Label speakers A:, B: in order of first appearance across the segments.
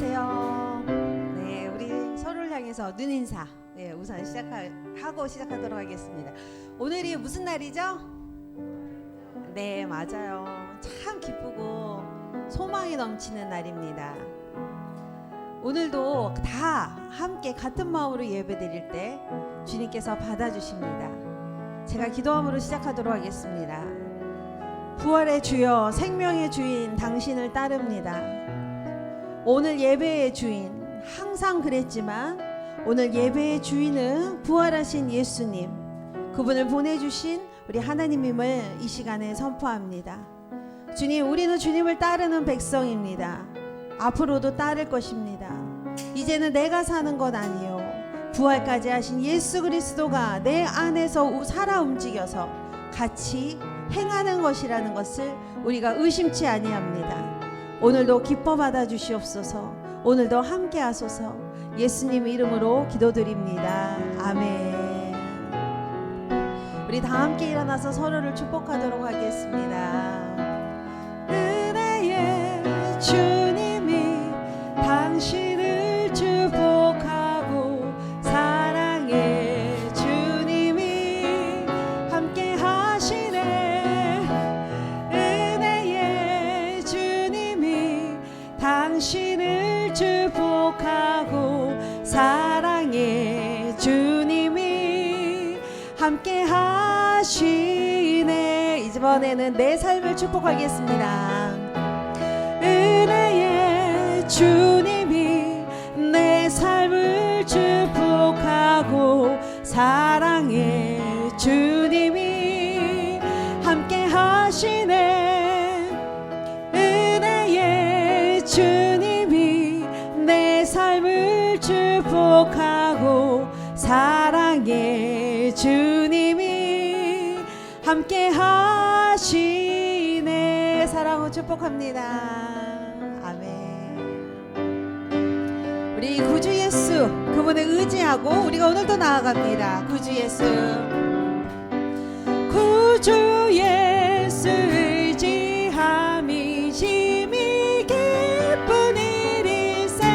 A: 안녕하세요. 네, 우리 서로를 향해서 눈인사 우선 시작하도록 하겠습니다. 오늘이 무슨 날이죠? 네, 맞아요. 참 기쁘고 소망이 넘치는 날입니다. 오늘도 다 함께 같은 마음으로 예배드릴 때 주님께서 받아주십니다. 제가 기도함으로 시작하도록 하겠습니다. 부활의 주여, 생명의 주인, 당신을 따릅니다. 오늘 예배의 주인, 항상 그랬지만 오늘 예배의 주인은 부활하신 예수님, 그분을 보내주신 우리 하나님임을 이 시간에 선포합니다. 주님, 우리는 주님을 따르는 백성입니다. 앞으로도 따를 것입니다. 이제는 내가 사는 것 아니요, 부활까지 하신 예수 그리스도가 내 안에서 살아 움직여서 같이 행하는 것이라는 것을 우리가 의심치 아니합니다. 오늘도 기뻐 받아 주시옵소서. 오늘도 함께 하소서. 예수님 이름으로 기도드립니다. 아멘. 우리 다 함께 일어나서 서로를 축복하도록 하겠습니다. 은혜의 주님이 당신을 축복하고, 사랑의 주님이 함께 하시네. 은혜의 주님이 당신을 축복하고, 사랑의 주님이 함께 하시네. 이번에는 내 삶을 축복하겠습니다. 은혜의 주님이 내 삶을 축복하고, 사랑의 주님이 함께 하시네. 은혜의 주님이 내 삶을 축복하고, 사랑의 주님이 함께 하시네. 사랑을 축복합니다. 아멘. 우리 구주 예수, 그분을 의지하고 우리가 오늘도 나아갑니다. 구주 예수, 구주 예수 의지함이 심히 기쁜 일일세.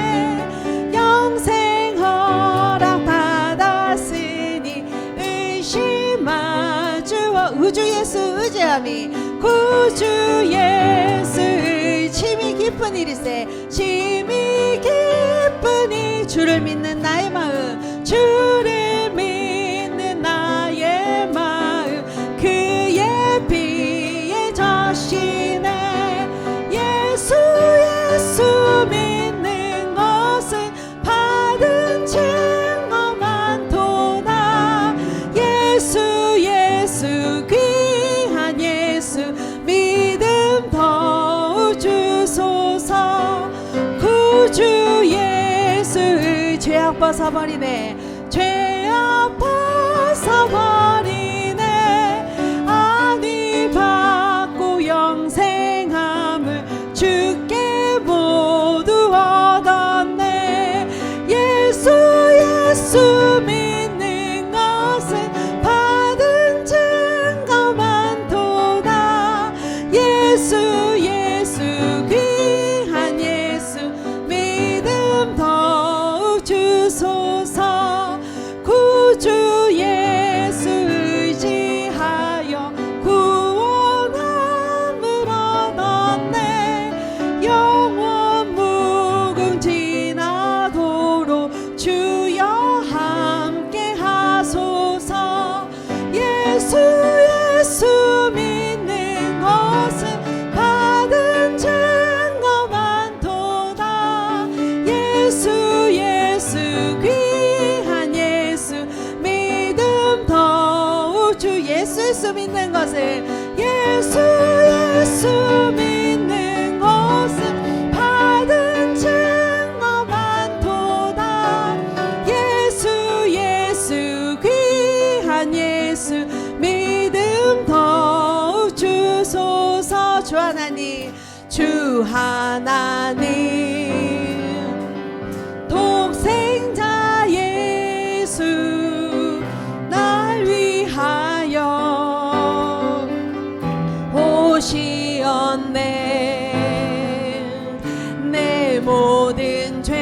A: 영생 허락 받았으니 의심마주어. 구주 예수 의지함이, 구주 예수 심히 기쁜 일일세. 심히 기쁜 일, 주를 믿는 나의 마음, 주를 믿는 나의 마음, 그의 피에 젖시네. 예수 예수 믿는 것은 받은 증거 많도다. 예수 예수 귀한 예수 믿음 더욱 주소서. 구주 예수 죄악 벗어버리네. 죄악 벗어버리네. 안위 받고 영생함을 주께 모두 얻었네. 예수 예수 믿는 것은 받은 증거 많도다. 예수 예수 귀한 예수 믿음 더욱 주소서. 구주 예수 의지하여 구원함을 얻었네. 영원 무궁지나도록 주여 함께 하소서. 예수 예수 믿는 것은 받은 증거 많도다. 예수 예수 귀한 예수 믿음 더욱 주. 예수 예수 믿는 것을, 예수 예수 믿는 것은 받은 증거 많도다. 예수 예수 귀한 예수 믿음 더욱 주소서. 주 하나님, 주 하나님, 독생자 예수 날 위하여 오시었네. 내 모든 모든 죄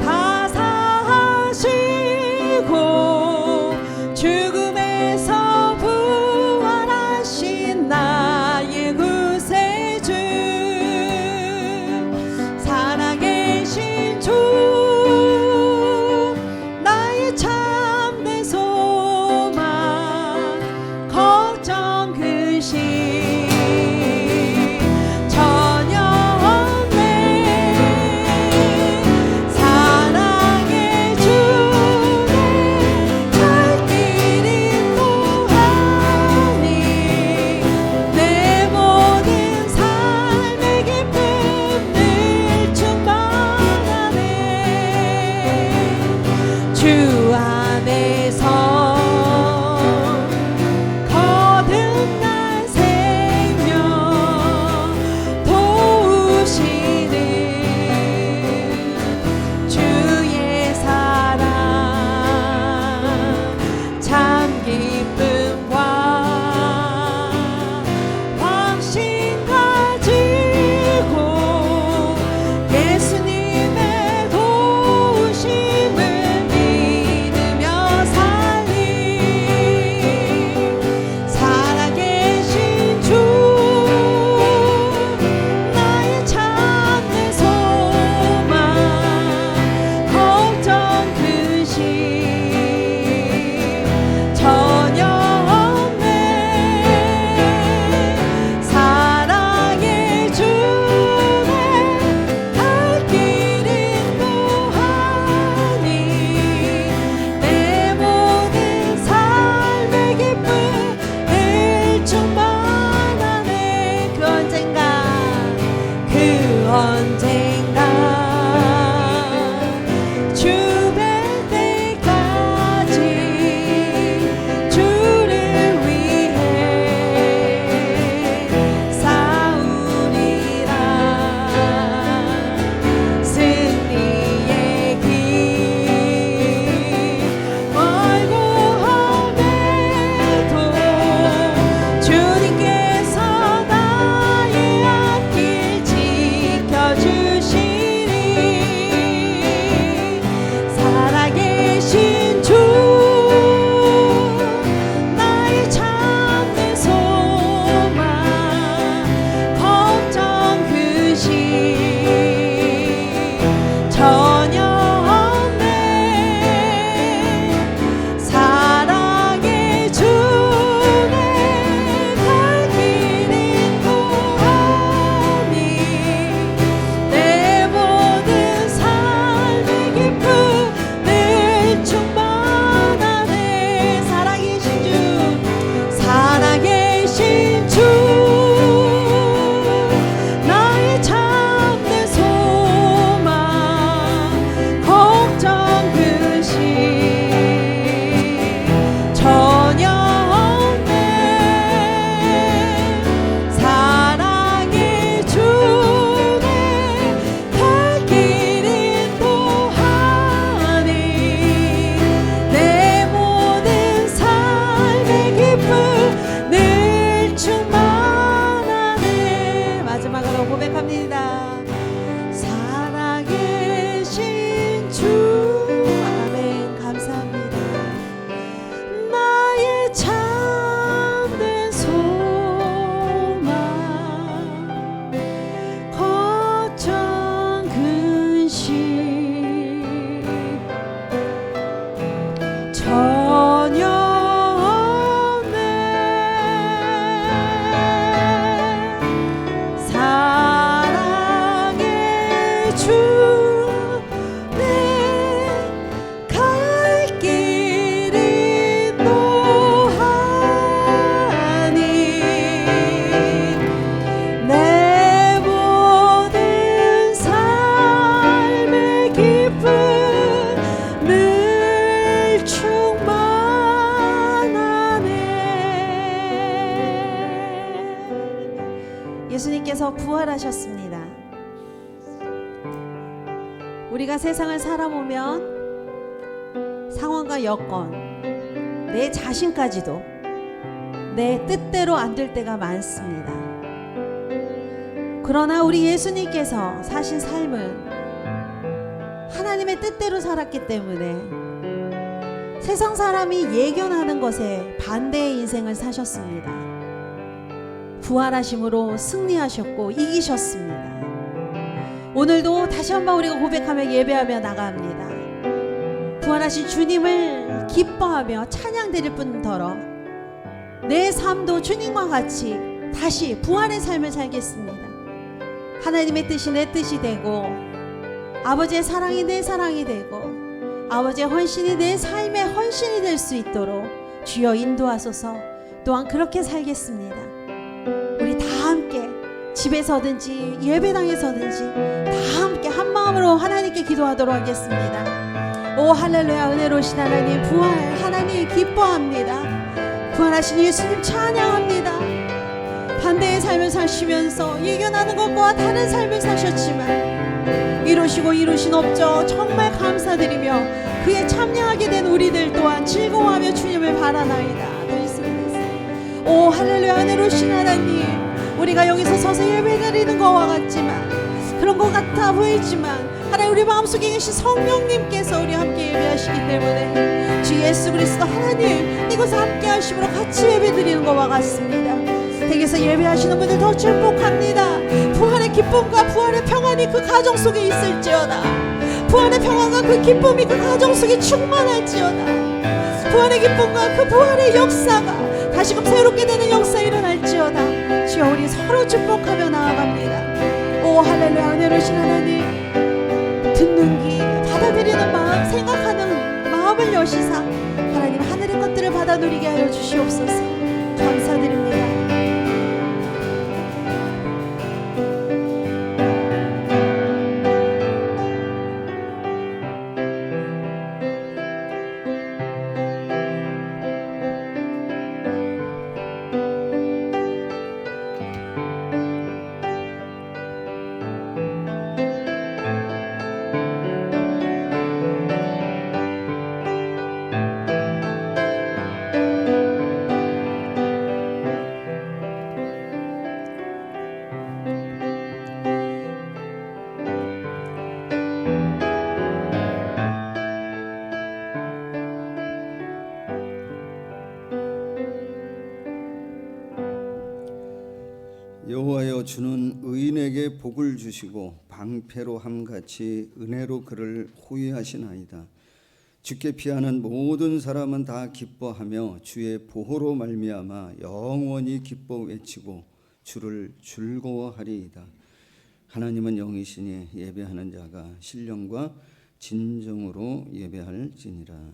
A: 다 사하시고 죽음에서 부활하신 나의 구세주 살아계신 주 나의 참된 소망 걱정 근심 주 안에서 거듭난 생명 도우시는 주의 사랑 참 기쁨과 확신 가지고 예수님의 도우심을 언젠가 주 뵐 때까지 주를 위해 싸우리라 승리의 길 멀고 험해도 주님께서 나의 앞길 지켜주시리 살아계신 주 나의 참된 소망 걱정 근심 전혀 없네 사랑의 주내 갈 길 인도하니 내 모든 삶의 기쁨을 충만하네 살아계신 주 나의 참된 소망 걱정 근심 전혀 없네 사랑의 주내 갈 길 인도하니 내 모든 삶의 기쁨 늘 충만하네 마지막으로 고백합니다 살아계신 주 아멘 감사합니다 나의 참된 소망 걱정 근심 전혀 없네 사랑의 주 내 갈 길 인도하니 내 모든 삶의 기쁨 늘 충만하네 예수님께서 부활하셨습니다. 우리가 세상을 살아보면 상황과 여건, 내 자신까지도 내 뜻대로 안 될 때가 많습니다. 그러나 우리 예수님께서 사신 삶은 하나님의 뜻대로 살았기 때문에 세상 사람이 예견하는 것에 반대의 인생을 사셨습니다. 부활하심으로 승리하셨고 이기셨습니다. 오늘도 다시 한번 우리가 고백하며 예배하며 나갑니다. 부활하신 주님을 기뻐하며 찬양 드릴 뿐더러 내 삶도 주님과 같이 다시 부활의 삶을 살겠습니다. 하나님의 뜻이 내 뜻이 되고 아버지의 사랑이 내 사랑이 되고 아버지의 헌신이 내 삶의 헌신이 될 수 있도록 주여 인도하소서. 또한 그렇게 살겠습니다. 우리 다 함께 집에서든지 예배당에서든지 다 함께 한 마음으로 하나님께 기도하도록 하겠습니다. 오 할렐루야. 은혜로우신 하나님, 부활 하나님 기뻐합니다. 부활하신 예수님 찬양합니다. 반대의 삶을 사시면서 예견하는 것과 다른 삶을 사셨지만 이루시고 이루신 업적 정말 감사드리며 그에 참여하게 된 우리들 또한 즐거워하며 주님을 바라나이다. 오 할렐루야. 은혜로우신 하나님, 우리가 여기서 서서 예배드리는 것과 같지만 그런 것 같아 보이지만 하나님 우리 마음속에 계신 성령님께서 우리 함께 예배하시기 때문에 주 예수 그리스도 하나님 이곳에 함께 하심으로 같이 예배드리는 것과 같습니다. 댁에서 예배하시는 분들 더 축복합니다. 부활의 기쁨과 부활의 평안이 그 가정 속에 있을지어다. 부활의 평안과 그 기쁨이 그 가정 속에 충만할지어다. 부활의 기쁨과 그 부활의 역사가 다시금 새롭게 되는 역사 일어날지어다. 주여 우리 서로 축복하며 나아갑니다. 오 할렐루야. 은혜로우신 하나님, 듣는 귀, 받아들이는 마음, 생각하는 마음을 여시사 하나님 하늘의 것들을 받아 누리게 하여 주시옵소서. 감사드립니다.
B: 여호와여, 주는 의인에게 복을 주시고 방패로 함같이 은혜로 그를 호위하시나이다. 주께 피하는 모든 사람은 다 기뻐하며 주의 보호로 말미암아 영원히 기뻐 외치고 주를 즐거워하리이다. 하나님은 영이시니 예배하는 자가 신령과 진정으로 예배할지니라.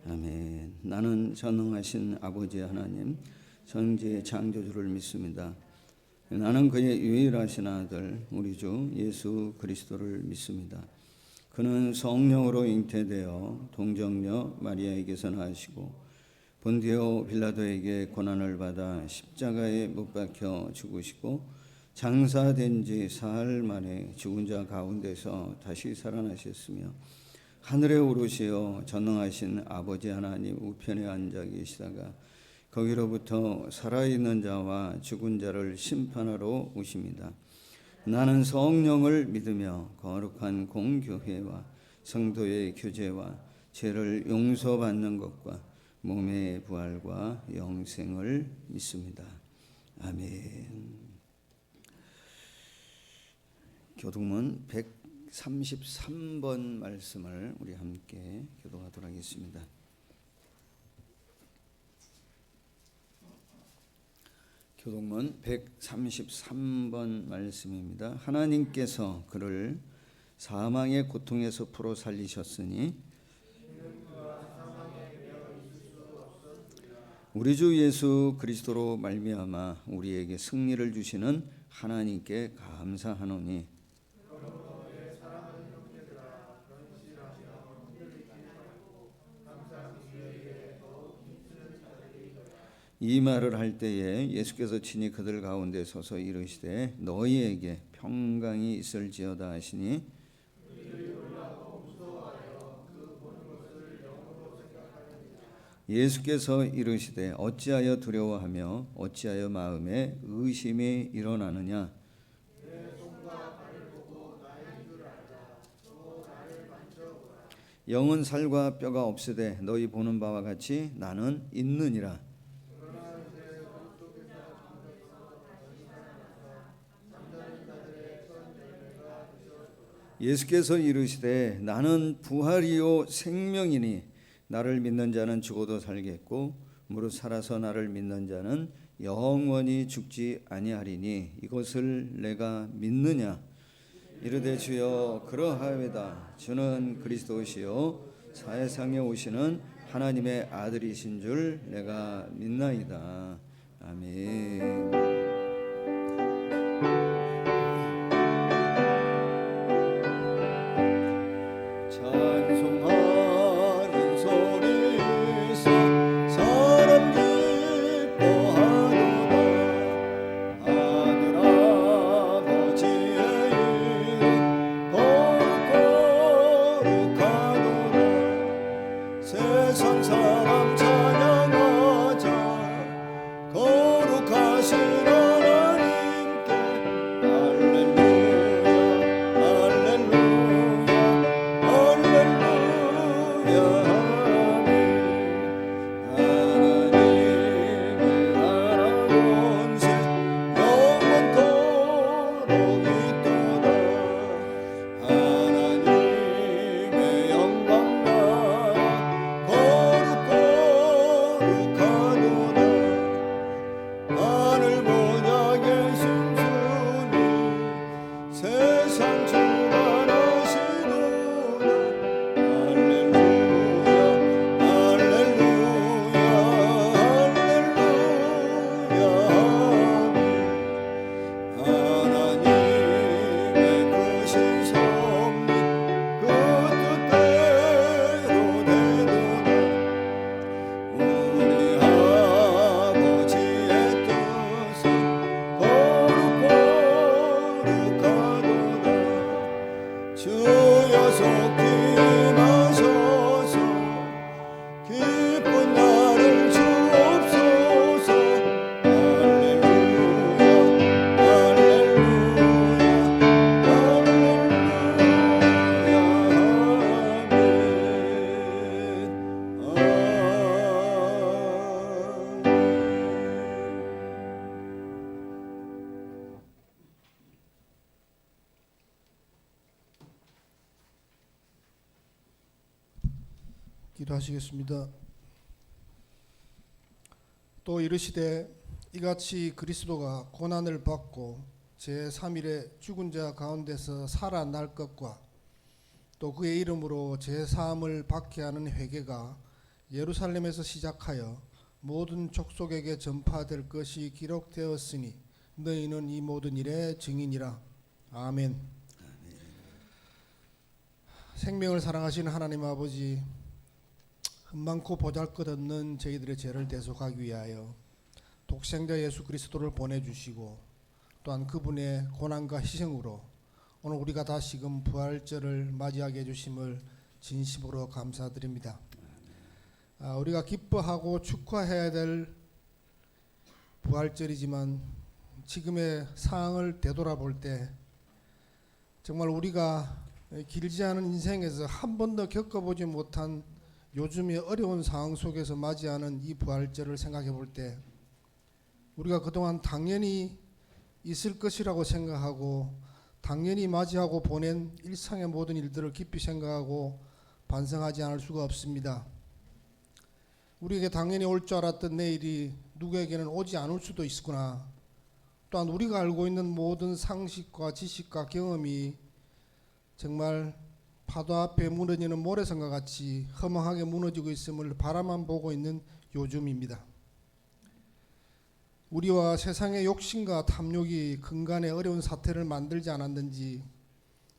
B: 아멘. 나는 전능하신 아버지 하나님 전지의 창조주를 믿습니다. 나는 그의 유일하신 아들 우리 주 예수 그리스도를 믿습니다. 그는 성령으로 잉태되어 동정녀 마리아에게서 나시고 본디오 빌라도에게 고난을 받아 십자가에 못 박혀 죽으시고 장사된 지 사흘 만에 죽은 자 가운데서 다시 살아나셨으며 하늘에 오르시어 전능하신 아버지 하나님 우편에 앉아 계시다가 거기로부터 살아있는 자와 죽은 자를 심판하러 오십니다. 나는 성령을 믿으며 거룩한 공교회와 성도의 교제와 죄를 용서받는 것과 몸의 부활과 영생을 믿습니다. 아멘. 교동문 133번 말씀을 우리 함께 교독하도록 하겠습니다. 교동문 133번 말씀입니다. 하나님께서 그를 사망의 고통에서 풀어 살리셨으니 우리 주 예수 그리스도로 말미암아 우리에게 승리를 주시는 하나님께 감사하노니 이 말을 할 때에 예수께서 친히 그들 가운데 서서 이르시되 너희에게 평강이 있을지어다 하시니 예수께서 이르시되 어찌하여 두려워하며 어찌하여 마음에 의심이 일어나느냐. 영은 살과 뼈가 없으되 너희 보는 바와 같이 나는 있느니라. 예수께서 이르시되 나는 부활이요 생명이니 나를 믿는 자는 죽어도 살겠고 무릇 살아서 나를 믿는 자는 영원히 죽지 아니하리니 이것을 내가 믿느냐. 이르되 주여 그러하여이다. 주는 그리스도시요 세상에 오시는 하나님의 아들이신 줄 내가 믿나이다. 아멘. 찬송하는 소리서 사람 기뻐하도다. 하늘 아버지의 이름 거룩거룩하도다. 세상 사람 찬양하자. 거룩하신 하나님께 할렐루야 할렐루야 할렐루야 하나님의 나라 권세 영원토록 있도다. 하나님의 영광 나라 거룩거룩하도다. 하늘 보좌 계신 주님 세상 주관하시도다. 할렐루야 할렐루야 할렐루야 하나님의 크신 섭리 그 뜻대로 되도다. 우리 아버지의 뜻은 거룩거룩하도다. 주여 속히 임하셔서 기쁜 날을 주옵소서. 할렐루야
C: 기도하시겠습니다. 또 이르시되 이같이 그리스도가 고난을 받고 제3일에 죽은 자 가운데서 살아날 것과 또 그의 이름으로 제3을 받게 하는 회개가 예루살렘에서 시작하여 모든 족속에게 전파될 것이 기록되었으니 너희는 이 모든 일의 증인이라. 아멘. 생명을 사랑하시는 하나님 아버지, 흠많고 보잘것없는 저희들의 죄를 대속하기 위하여 독생자 예수 그리스도를 보내주시고 또한 그분의 고난과 희생으로 오늘 우리가 다시금 부활절을 맞이하게 해주심을 진심으로 감사드립니다. 우리가 기뻐하고 축하해야 될 부활절이지만 지금의 상황을 되돌아볼 때 정말 우리가 길지 않은 인생에서 한 번도 겪어보지 못한 요즘의 어려운 상황 속에서 맞이하는 이 부활절을 생각해 볼 때 우리가 그동안 당연히 있을 것이라고 생각하고 당연히 맞이하고 보낸 일상의 모든 일들을 깊이 생각하고 반성하지 않을 수가 없습니다. 우리에게 당연히 올 줄 알았던 내일이 누구에게는 오지 않을 수도 있구나. 또한 우리가 알고 있는 모든 상식과 지식과 경험이 정말 파도 앞에 무너지는 모래성과 같이 허망하게 무너지고 있음을 바라만 보고 있는 요즘입니다. 우리와 세상의 욕심과 탐욕이 근간에 어려운 사태를 만들지 않았는지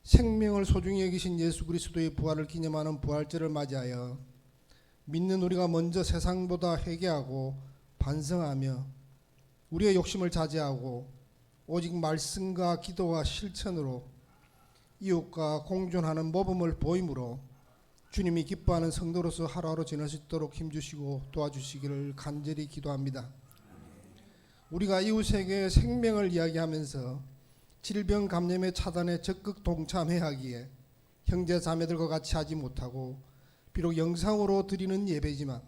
C: 생명을 소중히 여기신 예수 그리스도의 부활을 기념하는 부활절을 맞이하여 믿는 우리가 먼저 세상보다 회개하고 반성하며 우리의 욕심을 자제하고 오직 말씀과 기도와 실천으로 이웃과 공존하는 모범을 보임으로 주님이 기뻐하는 성도로서 하루하루 지낼 수 있도록 힘주시고 도와주시기를 간절히 기도합니다. 우리가 이웃에게 생명을 이야기하면서 질병 감염의 차단에 적극 동참해야 하기에 형제 자매들과 같이 하지 못하고 비록 영상으로 드리는 예배지만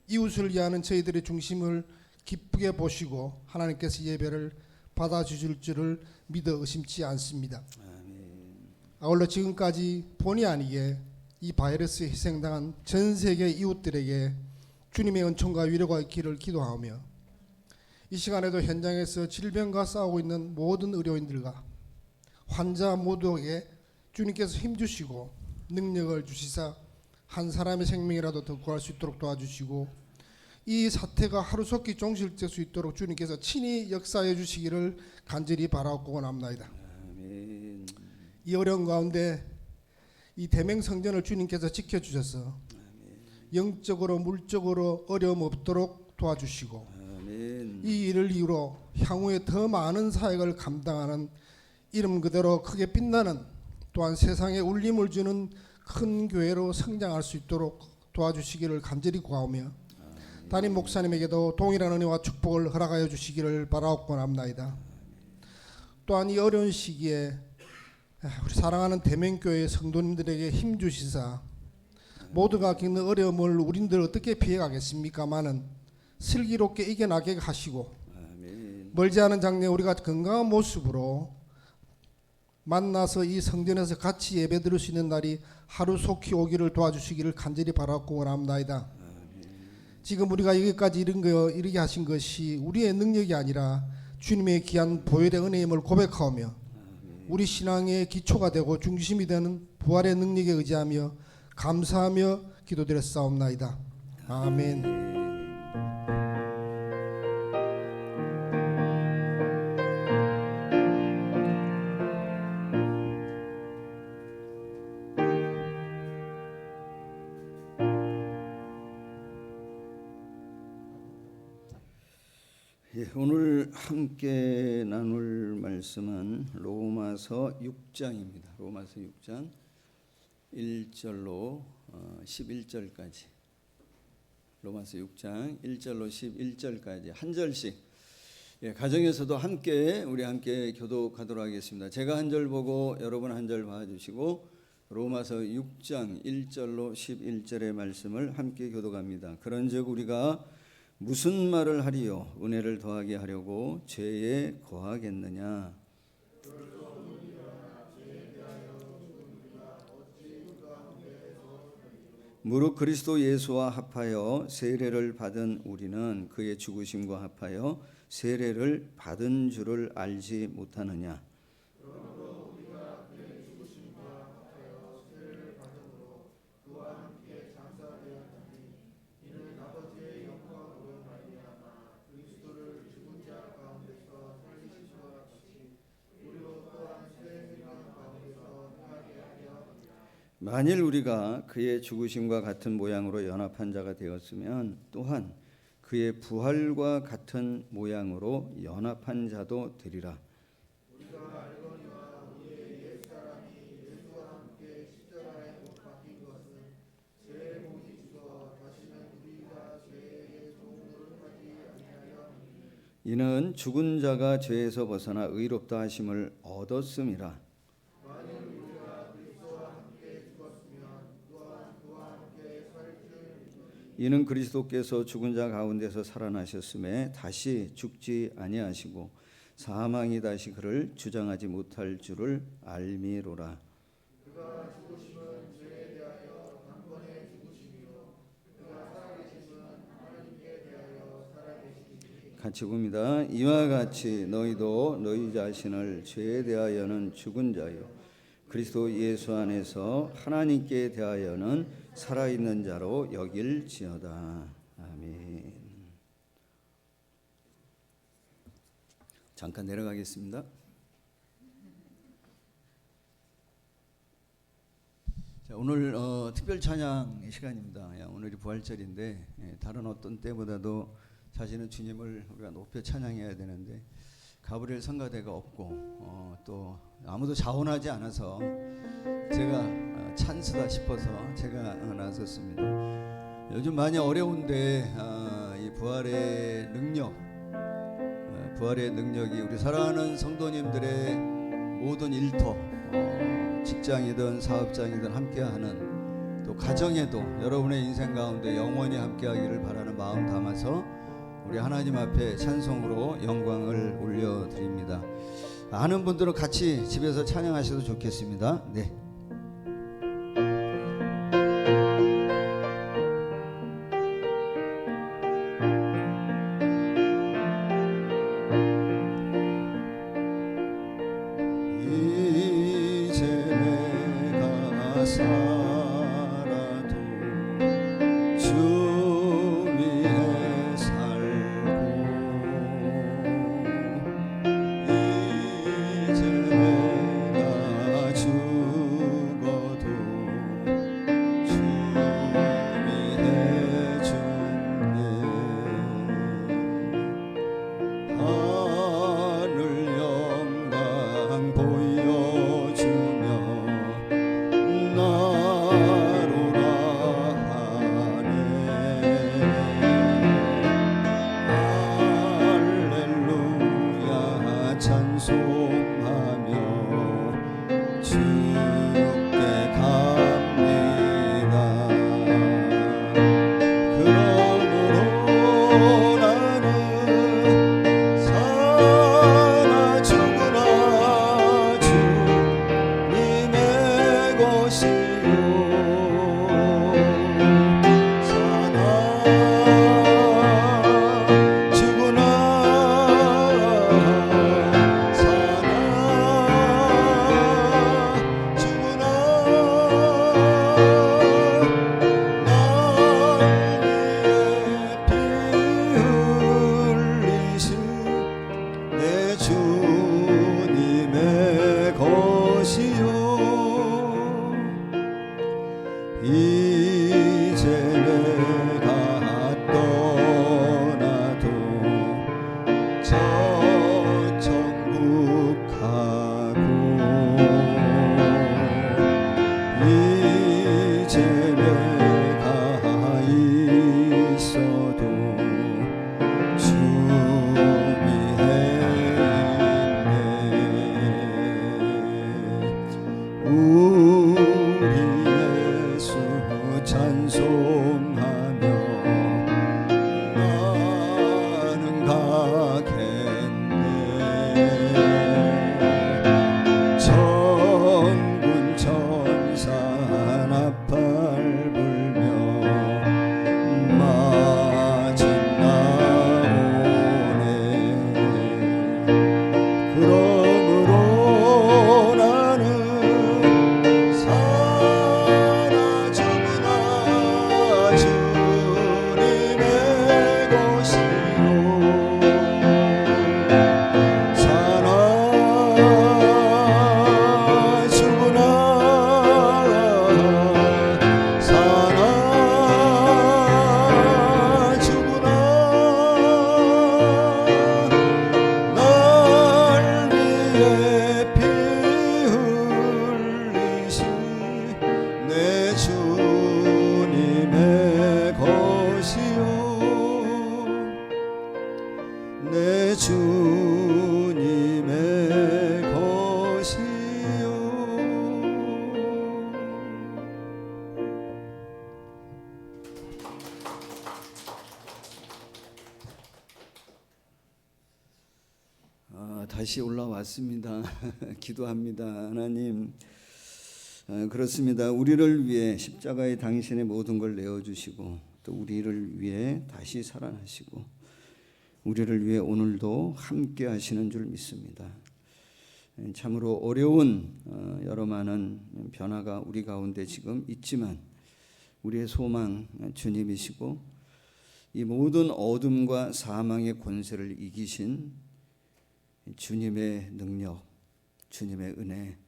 C: 이웃을 위하는 저희들의 중심을 기쁘게 보시고 하나님께서 예배를 받아주실 줄을 믿어 의심치 않습니다. 아울러 지금까지 본의 아니게 이 바이러스에 희생당한 전 세계 이웃들에게 주님의 은총과 위로가 있기를 기도하며 이 시간에도 현장에서 질병과 싸우고 있는 모든 의료인들과 환자 모두에게 주님께서 힘주시고 능력을 주시사 한 사람의 생명이라도 더 구할 수 있도록 도와주시고 이 사태가 하루속히 종식될 수 있도록 주님께서 친히 역사해 주시기를 간절히 바라고 원합니다. 이 어려운 가운데 이 대맹성전을 주님께서 지켜주셔서 영적으로 물적으로 어려움 없도록 도와주시고 이 일을 이유로 향후에 더 많은 사역을 감당하는 이름 그대로 크게 빛나는 또한 세상에 울림을 주는 큰 교회로 성장할 수 있도록 도와주시기를 간절히 구하며 담임 목사님에게도 동일한 은혜와 축복을 허락하여 주시기를 바라옵고 합나이다. 또한 이 어려운 시기에 우리 사랑하는 대명교회 성도님들에게 힘 주시사 모두가 겪는 어려움을 우린들 어떻게 피해가겠습니까마는 슬기롭게 이겨나게 하시고 멀지 않은 장래에 우리가 건강한 모습으로 만나서 이 성전에서 같이 예배 드릴 수 있는 날이 하루속히 오기를 도와주시기를 간절히 바라고 원합나이다. 지금 우리가 여기까지 이르게 하신 것이 우리의 능력이 아니라 주님의 귀한 보혈의 은혜임을 고백하오며 우리 신앙의 기초가 되고 중심이 되는 부활의 능력에 의지하며 감사하며 기도드렸사옵나이다. 아멘.
B: 오늘 함께 나눌 말씀은 로마서 6장입니다. 로마서 6장 1절로 11절까지. 로마서 6장 1절로 11절까지 한 절씩 가정에서도 우리 함께 교독하도록 하겠습니다. 제가 한 절 보고 여러분 한 절 봐주시고 로마서 6장 1절로 11절의 말씀을 함께 교독합니다. 그런즉 우리가 무슨 말을 하리요? 은혜를 더하게 하려고 죄에 거하겠느냐? 무릇 그리스도 예수와 합하여 세례를 받은 우리는 그의 죽으심과 합하여 세례를 받은 줄을 알지 못하느냐? 만일 우리가 그의 죽으심과 같은 모양으로 연합한 자가 되었으면 또한 그의 부활과 같은 모양으로 연합한 자도 되리라. 이는 죽은 자가 죄에서 벗어나 의롭다 하심을 얻었음이라. 이는 그리스도께서 죽은 자 가운데서 살아나셨음에 다시 죽지 아니하시고 사망이 다시 그를 주장하지 못할 줄을 알미로라. 같이 봅니다. 이와 같이 너희도 너희 자신을 죄에 대하여는 죽은 자요 그리스도 예수 안에서 하나님께 대하여는 살아있는 자로 여길지어다. 아멘. 잠깐 내려가겠습니다. 자, 오늘 특별 찬양 시간입니다. 오늘이 부활절인데 다른 어떤 때보다도 자신은 주님을 우리가 높여 찬양해야 되는데 가브리엘 성가대가 없고 또 아무도 자원하지 않아서 제가 찬스다 싶어서 제가 나섰습니다. 요즘 많이 어려운데 이 부활의 능력이 우리 사랑하는 성도님들의 모든 일터 직장이든 사업장이든 함께하는 또 가정에도 여러분의 인생 가운데 영원히 함께하기를 바라는 마음 담아서 우리 하나님 앞에 찬송으로 영광을 올려드립니다. 아는 분들은 같이 집에서 찬양하셔도 좋겠습니다. 네. 이제 내가 살아도 주 위에 살고 이제 내가 죽어도 주 위에 죽네 하늘 영광 보여주며 나로라 하네 할렐루야 찬송하며 주께 갑니다. 그러므로 나는 사나 죽으나 주님의 것이요 사나 죽으나 사나 죽으나 날 위해 피 흘리신 내 주님의 것이요 이제 내가 떠나도 저 천국 가고 이제 내가 있어도 주 위에 있네 우리 예수 찬송하며 나는 가겠네 천군 천사 나팔 불며 마중 나오네 그러므로 나는 사나 죽으나 주님의 것이요 사나 죽으나 사나 죽으나 날 위해 피 흘리신 내 주님의 것이요 내 주님의 것이요 다시 올라왔습니다. 기도합니다. 하나님 그렇습니다. 우리를 위해 십자가에 당신의 모든 걸 내어주시고 또 우리를 위해 다시 살아나시고 우리를 위해 오늘도 함께 하시는 줄 믿습니다. 참으로 어려운 여러 많은 변화가 우리 가운데 지금 있지만 우리의 소망 주님이시고 이 모든 어둠과 사망의 권세를 이기신 주님의 능력, 주님의 은혜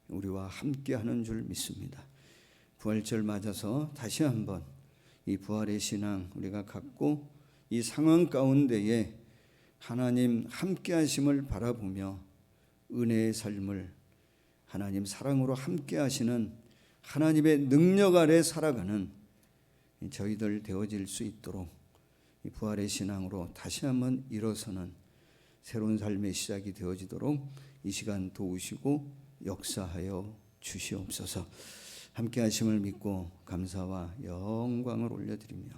B: 우리와 함께하는 줄 믿습니다. 부활절 맞아서 다시 한번 이 부활의 신앙 우리가 갖고 이 상황 가운데에 하나님 함께하심을 바라보며 은혜의 삶을 하나님 사랑으로 함께하시는 하나님의 능력 아래 살아가는 저희들 되어질 수 있도록 이 부활의 신앙으로 다시 한번 일어서는 새로운 삶의 시작이 되어지도록 이 시간 도우시고 역사하여 주시옵소서. 함께 하심을 믿고 감사와 영광을 올려드리며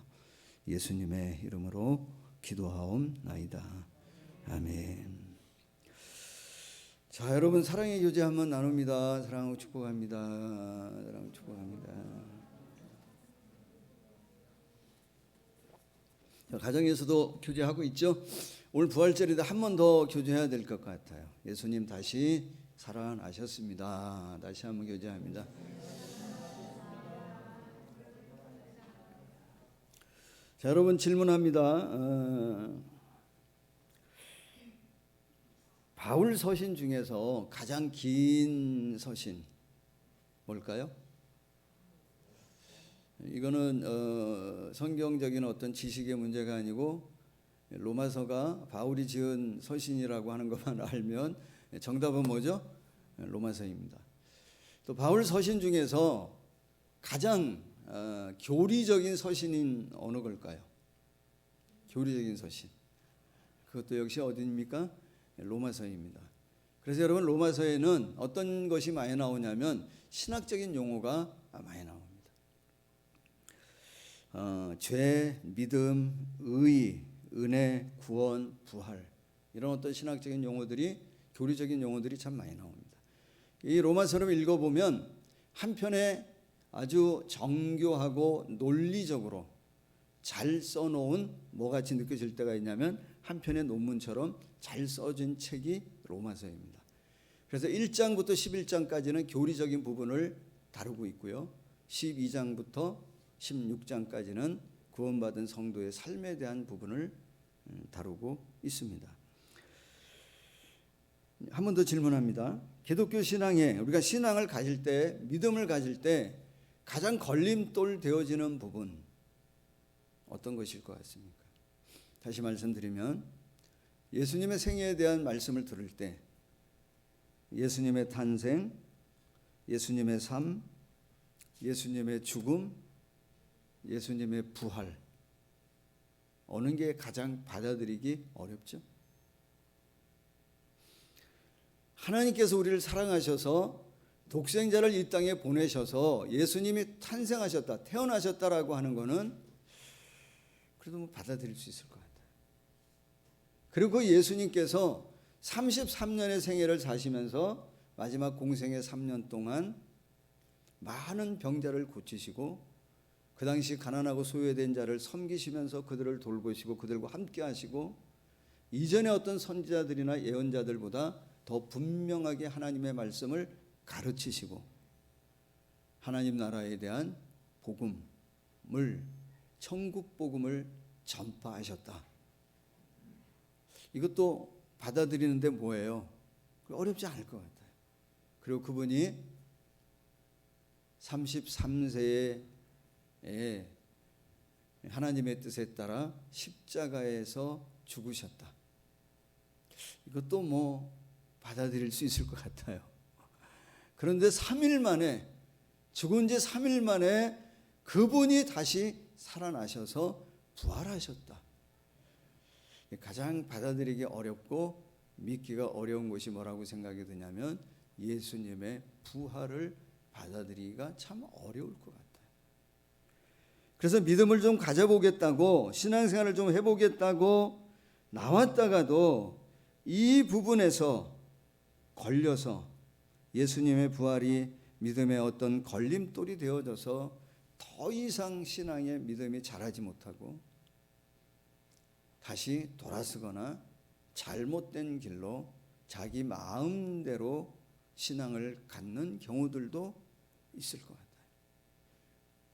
B: 예수님의 이름으로 기도하옵나이다. 아멘. 자, 여러분 사랑의 교제 한번 나눕니다. 사랑하고 축복합니다. 사랑하고 축복합니다. 자, 가정에서도 교제하고 있죠. 오늘 부활절인데 한 번 더 교제해야 될 것 같아요. 예수님 다시 살아나셨습니다. 다시 한번 교제합니다. 자, 여러분 질문합니다. 바울 서신 중에서 가장 긴 서신 뭘까요? 이거는 성경적인 어떤 지식의 문제가 아니고 로마서가 바울이 지은 서신이라고 하는 것만 알면 정답은 뭐죠? 로마서입니다. 또 바울 서신 중에서 가장 교리적인 서신인 어느 걸까요? 교리적인 서신. 그것도 역시 어디입니까? 로마서입니다. 그래서 여러분 로마서에는 어떤 것이 많이 나오냐면 신학적인 용어가 많이 나옵니다. 죄, 믿음, 의, 은혜, 구원, 부활 이런 어떤 신학적인 용어들이 교리적인 용어들이 참 많이 나옵니다. 이 로마서를 읽어보면 한편에 아주 정교하고 논리적으로 잘 써놓은 뭐같이 느껴질 때가 있냐면 한편의 논문처럼 잘 써진 책이 로마서입니다. 그래서 1장부터 11장까지는 교리적인 부분을 다루고 있고요. 12장부터 16장까지는 구원받은 성도의 삶에 대한 부분을 다루고 있습니다. 한 번 더 질문합니다. 기독교 신앙에 우리가 신앙을 가질 때, 믿음을 가질 때 가장 걸림돌 되어지는 부분 어떤 것일 것 같습니까? 다시 말씀드리면 예수님의 생애에 대한 말씀을 들을 때 예수님의 탄생, 예수님의 삶, 예수님의 죽음, 예수님의 부활 어느 게 가장 받아들이기 어렵죠? 하나님께서 우리를 사랑하셔서 독생자를 이 땅에 보내셔서 예수님이 탄생하셨다, 태어나셨다라고 하는 것은 그래도 뭐 받아들일 수 있을 것 같아요. 그리고 예수님께서 33년의 생애를 사시면서 마지막 공생의 3년 동안 많은 병자를 고치시고 그 당시 가난하고 소외된 자를 섬기시면서 그들을 돌보시고 그들과 함께 하시고 이전의 어떤 선지자들이나 예언자들보다 더 분명하게 하나님의 말씀을 가르치시고 하나님 나라에 대한 복음을 천국 복음을 전파하셨다. 이것도 받아들이는데 뭐예요? 어렵지 않을 것 같아요. 그리고 그분이 33세에 하나님의 뜻에 따라 십자가에서 죽으셨다. 이것도 뭐 받아들일 수 있을 것 같아요. 그런데 3일 만에 죽은 지 3일 만에 그분이 다시 살아나셔서 부활하셨다. 가장 받아들이기 어렵고 믿기가 어려운 것이 뭐라고 생각이 드냐면 예수님의 부활을 받아들이기가 참 어려울 것 같아요. 그래서 믿음을 좀 가져보겠다고 신앙생활을 좀 해보겠다고 나왔다가도 이 부분에서 걸려서 예수님의 부활이 믿음의 어떤 걸림돌이 되어져서 더 이상 신앙의 믿음이 자라지 못하고 다시 돌아서거나 잘못된 길로 자기 마음대로 신앙을 갖는 경우들도 있을 것 같아요.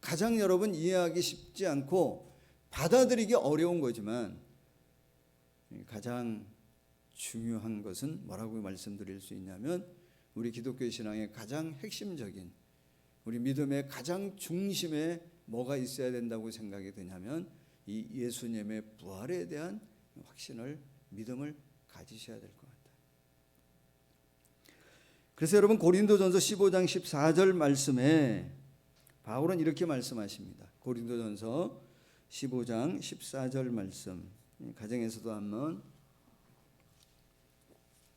B: 가장 여러분 이해하기 쉽지 않고 받아들이기 어려운 거지만 가장 중요한 것은 뭐라고 말씀드릴 수 있냐면 우리 기독교 신앙의 가장 핵심적인 우리 믿음의 가장 중심에 뭐가 있어야 된다고 생각이 드냐면 이 예수님의 부활에 대한 확신을 믿음을 가지셔야 될 것 같아요. 그래서 여러분 고린도전서 15장 14절 말씀에 바울은 이렇게 말씀하십니다. 고린도전서 15장 14절 말씀 가정에서도 한번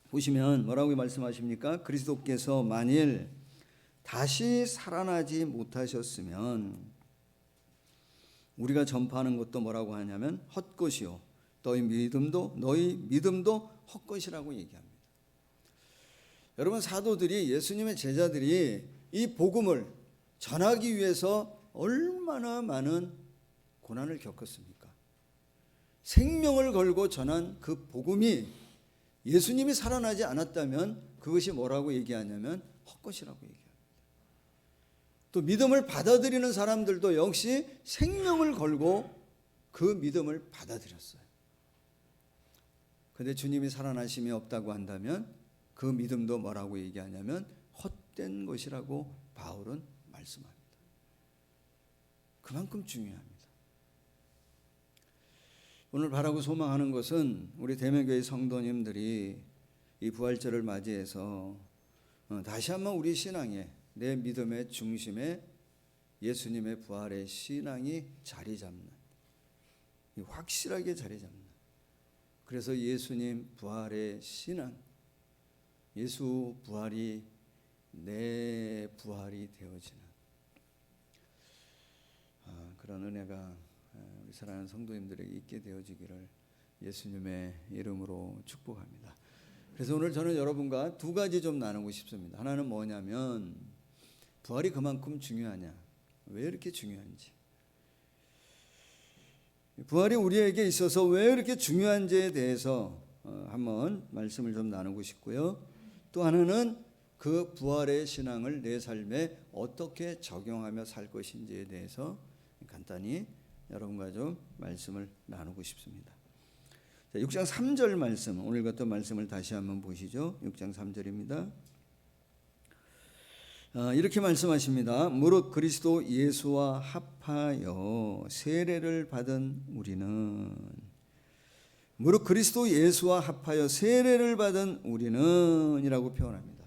B: 보시면 뭐라고 말씀하십니까? 그리스도께서 만일 다시 살아나지 못하셨으면 우리가 전파하는 것도 뭐라고 하냐면 헛것이요 너희 믿음도 헛것이라고 얘기합니다. 여러분, 사도들이, 예수님의 제자들이 이 복음을 전하기 위해서 얼마나 많은 고난을 겪었습니까? 생명을 걸고 전한 그 복음이 예수님이 살아나지 않았다면 그것이 뭐라고 얘기하냐면 헛것이라고 얘기합니다. 또 믿음을 받아들이는 사람들도 역시 생명을 걸고 그 믿음을 받아들였어요. 근데 주님이 살아나심이 없다고 한다면 그 믿음도 뭐라고 얘기하냐면 헛된 것이라고 바울은 말씀합니다. 그만큼 중요합니다. 오늘 바라고 소망하는 것은 우리 대명교회 성도님들이 이 부활절을 맞이해서 다시 한번 우리 신앙에, 내 믿음의 중심에 예수님의 부활의 신앙이 자리 잡는, 확실하게 자리 잡는, 그래서 예수님 부활의 신앙, 예수 부활이 내 부활이 되어지는 그런 은혜가 우리 사랑하는 성도님들에게 있게 되어지기를 예수님의 이름으로 축복합니다. 그래서 오늘 저는 여러분과 두 가지 좀 나누고 싶습니다. 하나는 뭐냐면 부활이 그만큼 중요하냐, 왜 이렇게 중요한지, 부활이 우리에게 있어서 왜 이렇게 중요한지에 대해서 한번 말씀을 좀 나누고 싶고요. 또 하나는 그 부활의 신앙을 내 삶에 어떻게 적용하며 살 것인지에 대해서 간단히 여러분과 좀 말씀을 나누고 싶습니다. 자, 6장 3절 말씀, 오늘 같은 말씀을 다시 한번 보시죠. 6장 3절입니다. 이렇게 말씀하십니다. 무릇 그리스도 예수와 합하여 세례를 받은 우리는, 무릇 그리스도 예수와 합하여 세례를 받은 우리는 이라고 표현합니다.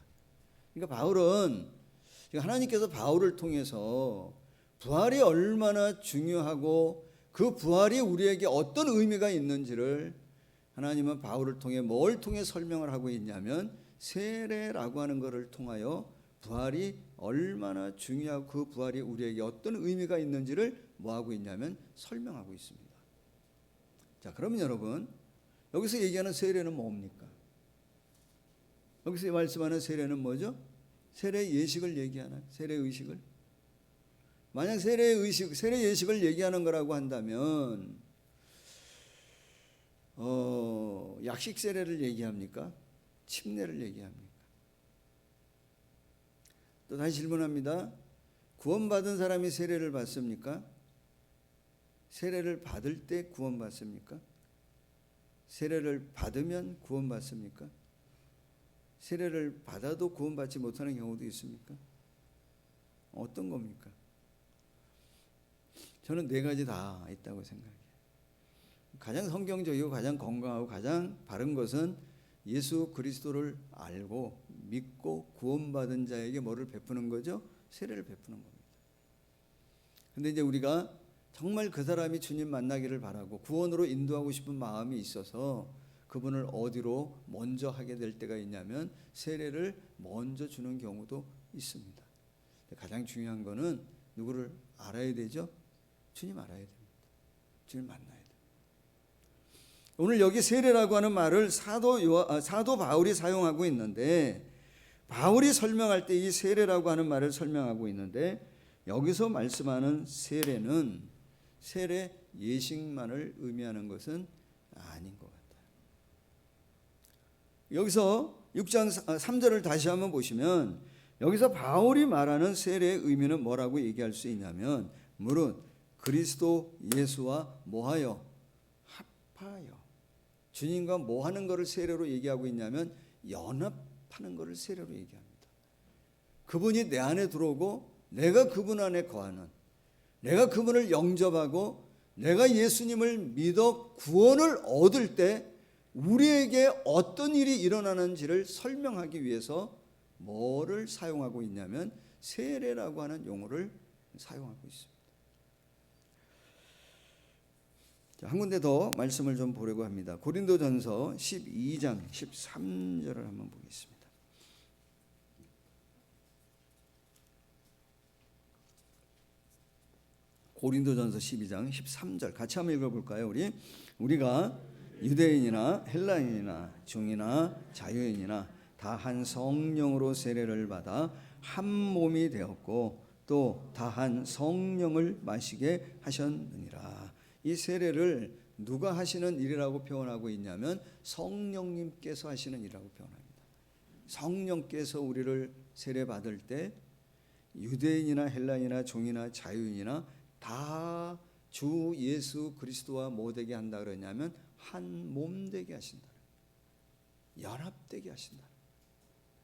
B: 그러니까 바울은, 하나님께서 바울을 통해서 부활이 얼마나 중요하고 그 부활이 우리에게 어떤 의미가 있는지를 하나님은 바울을 통해 뭘 통해 설명을 하고 있냐면 세례라고 하는 것을 통하여 부활이 얼마나 중요하고 그 부활이 우리에게 어떤 의미가 있는지를 뭐하고 있냐면 설명하고 있습니다. 자, 그러면 여러분, 여기서 얘기하는 세례는 뭡니까? 여기서 말씀하는 세례는 뭐죠? 세례 예식을 얘기하나요? 세례 의식을? 만약 세례 의식, 세례 예식을 얘기하는 거라고 한다면 약식 세례를 얘기합니까? 침례를 얘기합니까? 또 다시 질문합니다. 구원받은 사람이 세례를 받습니까? 세례를 받을 때 구원받습니까? 세례를 받으면 구원받습니까? 세례를 받아도 구원받지 못하는 경우도 있습니까? 어떤 겁니까? 저는 네 가지 다 있다고 생각해요. 가장 성경적이고 가장 건강하고 가장 바른 것은 예수 그리스도를 알고 믿고 구원받은 자에게 뭐를 베푸는 거죠? 세례를 베푸는 겁니다. 근데 이제 우리가 정말 그 사람이 주님 만나기를 바라고 구원으로 인도하고 싶은 마음이 있어서 그분을 어디로 먼저 하게 될 때가 있냐면 세례를 먼저 주는 경우도 있습니다. 가장 중요한 거는 누구를 알아야 되죠? 주님 알아야 됩니다. 주님 만나야 됩니다. 오늘 여기 세례라고 하는 말을 사도 바울이 사용하고 있는데, 바울이 설명할 때 이 세례라고 하는 말을 설명하고 있는데, 여기서 말씀하는 세례는 세례 예식만을 의미하는 것은 아닌 것 같아요. 여기서 6장 3절을 다시 한번 보시면 여기서 바울이 말하는 세례의 의미는 뭐라고 얘기할 수 있냐면 무릇 그리스도 예수와 뭐하여? 합하여. 주님과 뭐하는 것을 세례로 얘기하고 있냐면 연합하는 것을 세례로 얘기합니다. 그분이 내 안에 들어오고 내가 그분 안에 거하는, 내가 그분을 영접하고 내가 예수님을 믿어 구원을 얻을 때 우리에게 어떤 일이 일어나는지를 설명하기 위해서 뭐를 사용하고 있냐면 세례라고 하는 용어를 사용하고 있습니다. 자, 한 군데 더 말씀을 좀 보려고 합니다. 고린도전서 12장 13절을 한번 보겠습니다. 고린도전서 12장 13절 같이 한번 읽어볼까요? 우리가 유대인이나 헬라인이나 중이나 자유인이나 다 한 성령으로 세례를 받아 한 몸이 되었고 또 다 한 성령을 마시게 하셨느니라. 이 세례를 누가 하시는 일이라고 표현하고 있냐면 성령님께서 하시는 일이라고 표현합니다. 성령께서 우리를 세례 받을 때 유대인이나 헬라인이나 종이나 자유인이나 다 주 예수 그리스도와 뭐 되게 한다 그러냐면 한 몸 되게 하신다. 연합되게 하신다.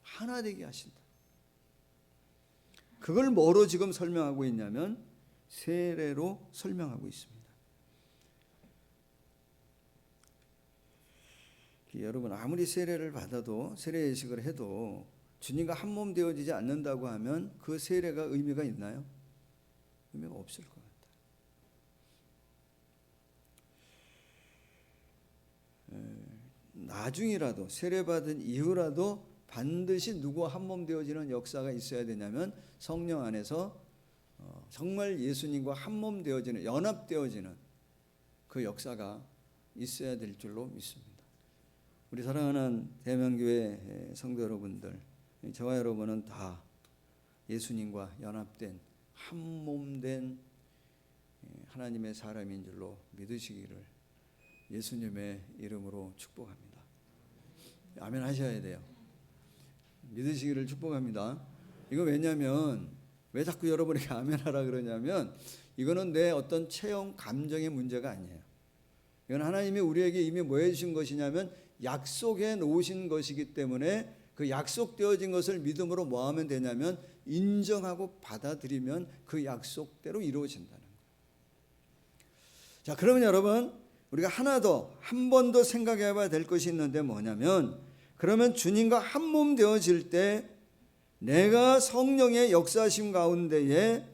B: 하나 되게 하신다. 그걸 뭐로 지금 설명하고 있냐면 세례로 설명하고 있습니다. 여러분 아무리 세례를 받아도 세례 예식을 해도 주님과 한 몸 되어지지 않는다고 하면 그 세례가 의미가 있나요? 의미가 없을 것 같아요. 나중이라도 세례받은 이후라도 반드시 누구와 한 몸 되어지는 역사가 있어야 되냐면 성령 안에서 정말 예수님과 한 몸 되어지는 연합되어지는 그 역사가 있어야 될 줄로 믿습니다. 우리 사랑하는 대명교회 성도 여러분들, 저와 여러분은 다 예수님과 연합된 한 몸 된 하나님의 사람인 줄로 믿으시기를 예수님의 이름으로 축복합니다. 아멘 하셔야 돼요. 믿으시기를 축복합니다. 이거 왜냐면 왜 자꾸 여러분에게 아멘 하라 그러냐면 이거는 내 어떤 체험 감정의 문제가 아니에요. 이건 하나님이 우리에게 이미 뭐 해주신 것이냐면 약속해 놓으신 것이기 때문에 그 약속되어진 것을 믿음으로 뭐 하면 되냐면 인정하고 받아들이면 그 약속대로 이루어진다는 거예요. 자, 그러면 여러분 우리가 하나 더 한 번 더 생각해 봐야 될 것이 있는데 뭐냐면 그러면 주님과 한 몸 되어질 때 내가 성령의 역사심 가운데에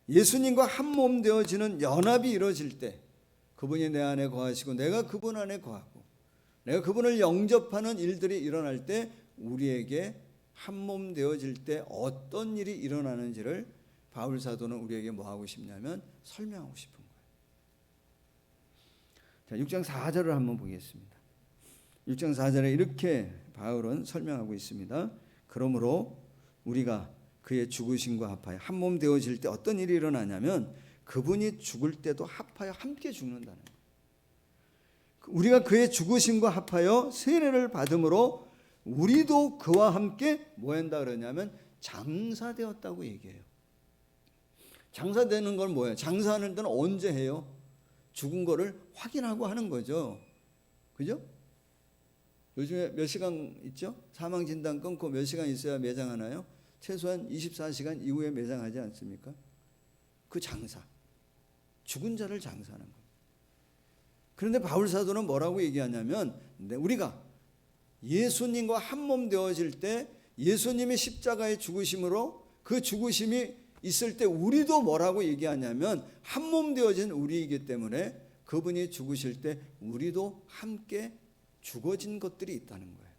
B: 예수님과 한 몸 되어지는 연합이 이루어질 때 그분이 내 안에 거하시고 내가 그분 안에 거하고 내가 그분을 영접하는 일들이 일어날 때 우리에게 한 몸 되어질 때 어떤 일이 일어나는지를 바울 사도는 우리에게 뭐 하고 싶냐면 설명하고 싶은 거예요. 자, 6장 4절을 한번 보겠습니다. 6장 4절에 이렇게 바울은 설명하고 있습니다. 그러므로 우리가 그의 죽으심과 합하여 한 몸 되어질 때 어떤 일이 일어나냐면 그분이 죽을 때도 합하여 함께 죽는다는 거예요. 우리가 그의 죽으심과 합하여 세례를 받음으로 우리도 그와 함께 뭐 한다 그러냐면 장사되었다고 얘기해요. 장사되는 건 뭐예요? 장사하는 데는 언제 해요? 죽은 거를 확인하고 하는 거죠. 그죠? 요즘에 몇 시간 있죠? 사망진단 끊고 몇 시간 있어야 매장하나요? 최소한 24시간 이후에 매장하지 않습니까? 그 장사. 죽은 자를 장사하는 거예요. 그런데 바울 사도는 뭐라고 얘기하냐면 우리가 예수님과 한 몸 되어질 때 예수님이 십자가의 죽으심으로 그 죽으심이 있을 때 우리도 뭐라고 얘기하냐면 한 몸 되어진 우리이기 때문에 그분이 죽으실 때 우리도 함께 죽어진 것들이 있다는 거예요.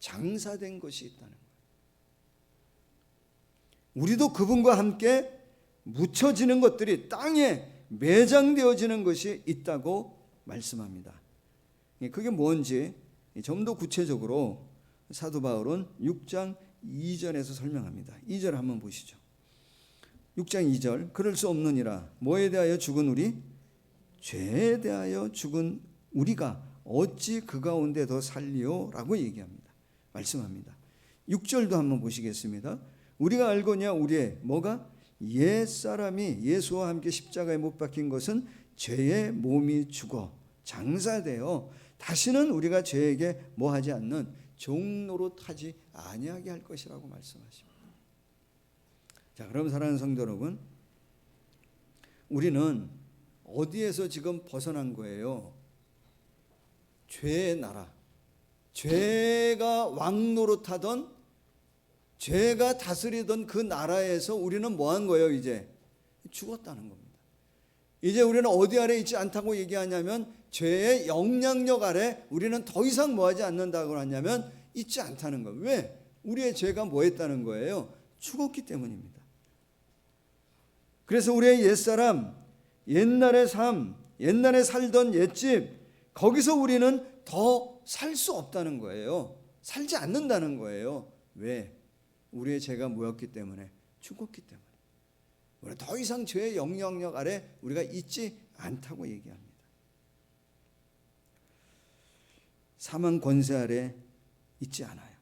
B: 장사된 것이 있다는 거예요. 우리도 그분과 함께 묻혀지는 것들이 땅에 매장되어지는 것이 있다고 말씀합니다. 그게 뭔지 좀 더 구체적으로 사도 바울은 6장 2절에서 설명합니다. 2절 한번 보시죠. 6장 2절 그럴 수 없느니라 뭐에 대하여 죽은 우리? 죄에 대하여 죽은 우리가 어찌 그 가운데 더 살리요? 라고 얘기합니다. 말씀합니다. 6절도 한번 보시겠습니다. 우리가 알거냐 우리의 뭐가? 옛사람이 예수와 함께 십자가에 못 박힌 것은 죄의 몸이 죽어 장사되어 다시는 우리가 죄에게 뭐하지 않는 종노릇하지 아니하게 할 것이라고 말씀하십니다. 자, 그럼 사랑하는 성도 여러분, 우리는 어디에서 지금 벗어난 거예요? 죄의 나라, 죄가 왕노릇하던 죄가 다스리던 그 나라에서 우리는 뭐한 거예요? 이제 죽었다는 겁니다. 이제 우리는 어디 아래 있지 않다고 얘기하냐면 죄의 영향력 아래 우리는 더 이상 뭐하지 않는다고 하냐면 있지 않다는 거예요. 왜? 우리의 죄가 뭐했다는 거예요? 죽었기 때문입니다. 그래서 우리의 옛사람, 옛날의 삶, 옛날에 살던 옛집, 거기서 우리는 더 살 수 없다는 거예요. 살지 않는다는 거예요. 왜? 우리의 죄가 뭐였기 때문에? 죽었기 때문에. 우리는 더 이상 죄의 영향력 아래 우리가 있지 않다고 얘기합니다. 사망 권세 아래 있지 않아요.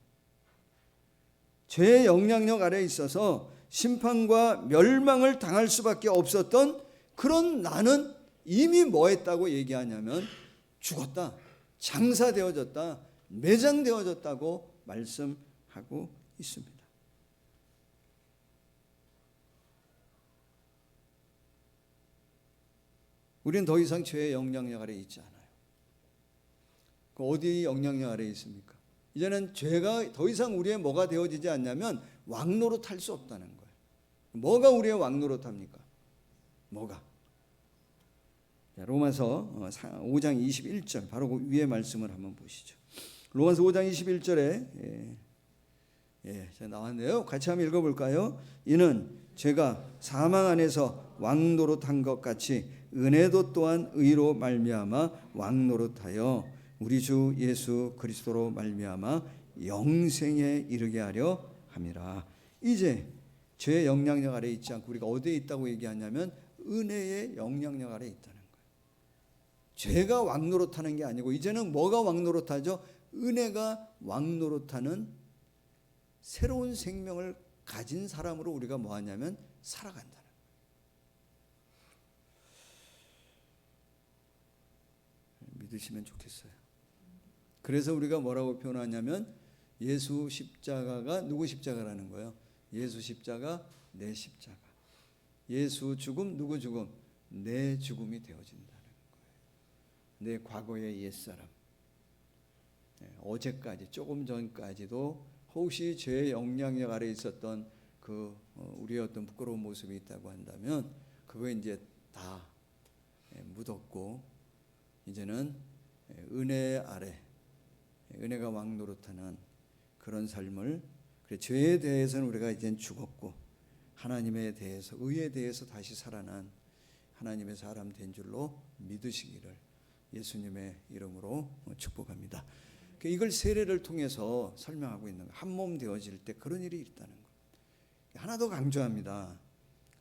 B: 죄의 영향력 아래 있어서 심판과 멸망을 당할 수밖에 없었던 그런 나는 이미 뭐 했다고 얘기하냐면 죽었다, 장사되어졌다, 매장되어졌다고 말씀하고 있습니다. 우리는 더 이상 죄의 영향력 아래 있지 않아요. 어디 영향력 아래 있습니까? 이제는 죄가 더 이상 우리의 뭐가 되어지지 않냐면 왕노릇 할 수 없다는 거예요. 뭐가 우리의 왕노릇 합니까? 뭐가? 로마서 5장 21절 바로 그 위에 말씀을 한번 보시죠. 로마서 5장 21절에 나왔네요. 같이 한번 읽어볼까요? 이는 죄가 사망 안에서 왕노릇한 것 같이 은혜도 또한 의로 말미암아 왕노릇하여 우리 주 예수 그리스도로 말미암아 영생에 이르게 하려 함이라. 이제 죄의 영향력 아래 있지 않고 우리가 어디에 있다고 얘기하냐면 은혜의 영향력 아래 있다는 거예요. 죄가 왕노릇하는 게 아니고 이제는 뭐가 왕노릇하죠? 은혜가 왕노릇하는 새로운 생명을 가진 사람으로 우리가 뭐하냐면 살아간다는 거예요. 믿으시면 좋겠어요. 그래서 우리가 뭐라고 표현하냐면 예수 십자가가 누구 십자가라는 거예요? 예수 십자가, 내 십자가. 예수 죽음, 누구 죽음? 내 죽음이 되어진다는 거예요. 내 과거의 옛사람, 어제까지, 조금 전까지도 혹시 죄의 영향력 아래 있었던 그 우리의 어떤 부끄러운 모습이 있다고 한다면 그거 이제 다 묻었고 이제는 은혜 아래, 은혜가 왕노릇하는 그런 삶을, 그래 죄에 대해서는 우리가 이젠 죽었고 하나님에 대해서, 의에 대해서 다시 살아난 하나님의 사람 된 줄로 믿으시기를 예수님의 이름으로 축복합니다. 이걸 세례를 통해서 설명하고 있는 거예요. 한 몸 되어질 때 그런 일이 있다는 거예요. 하나 더 강조합니다.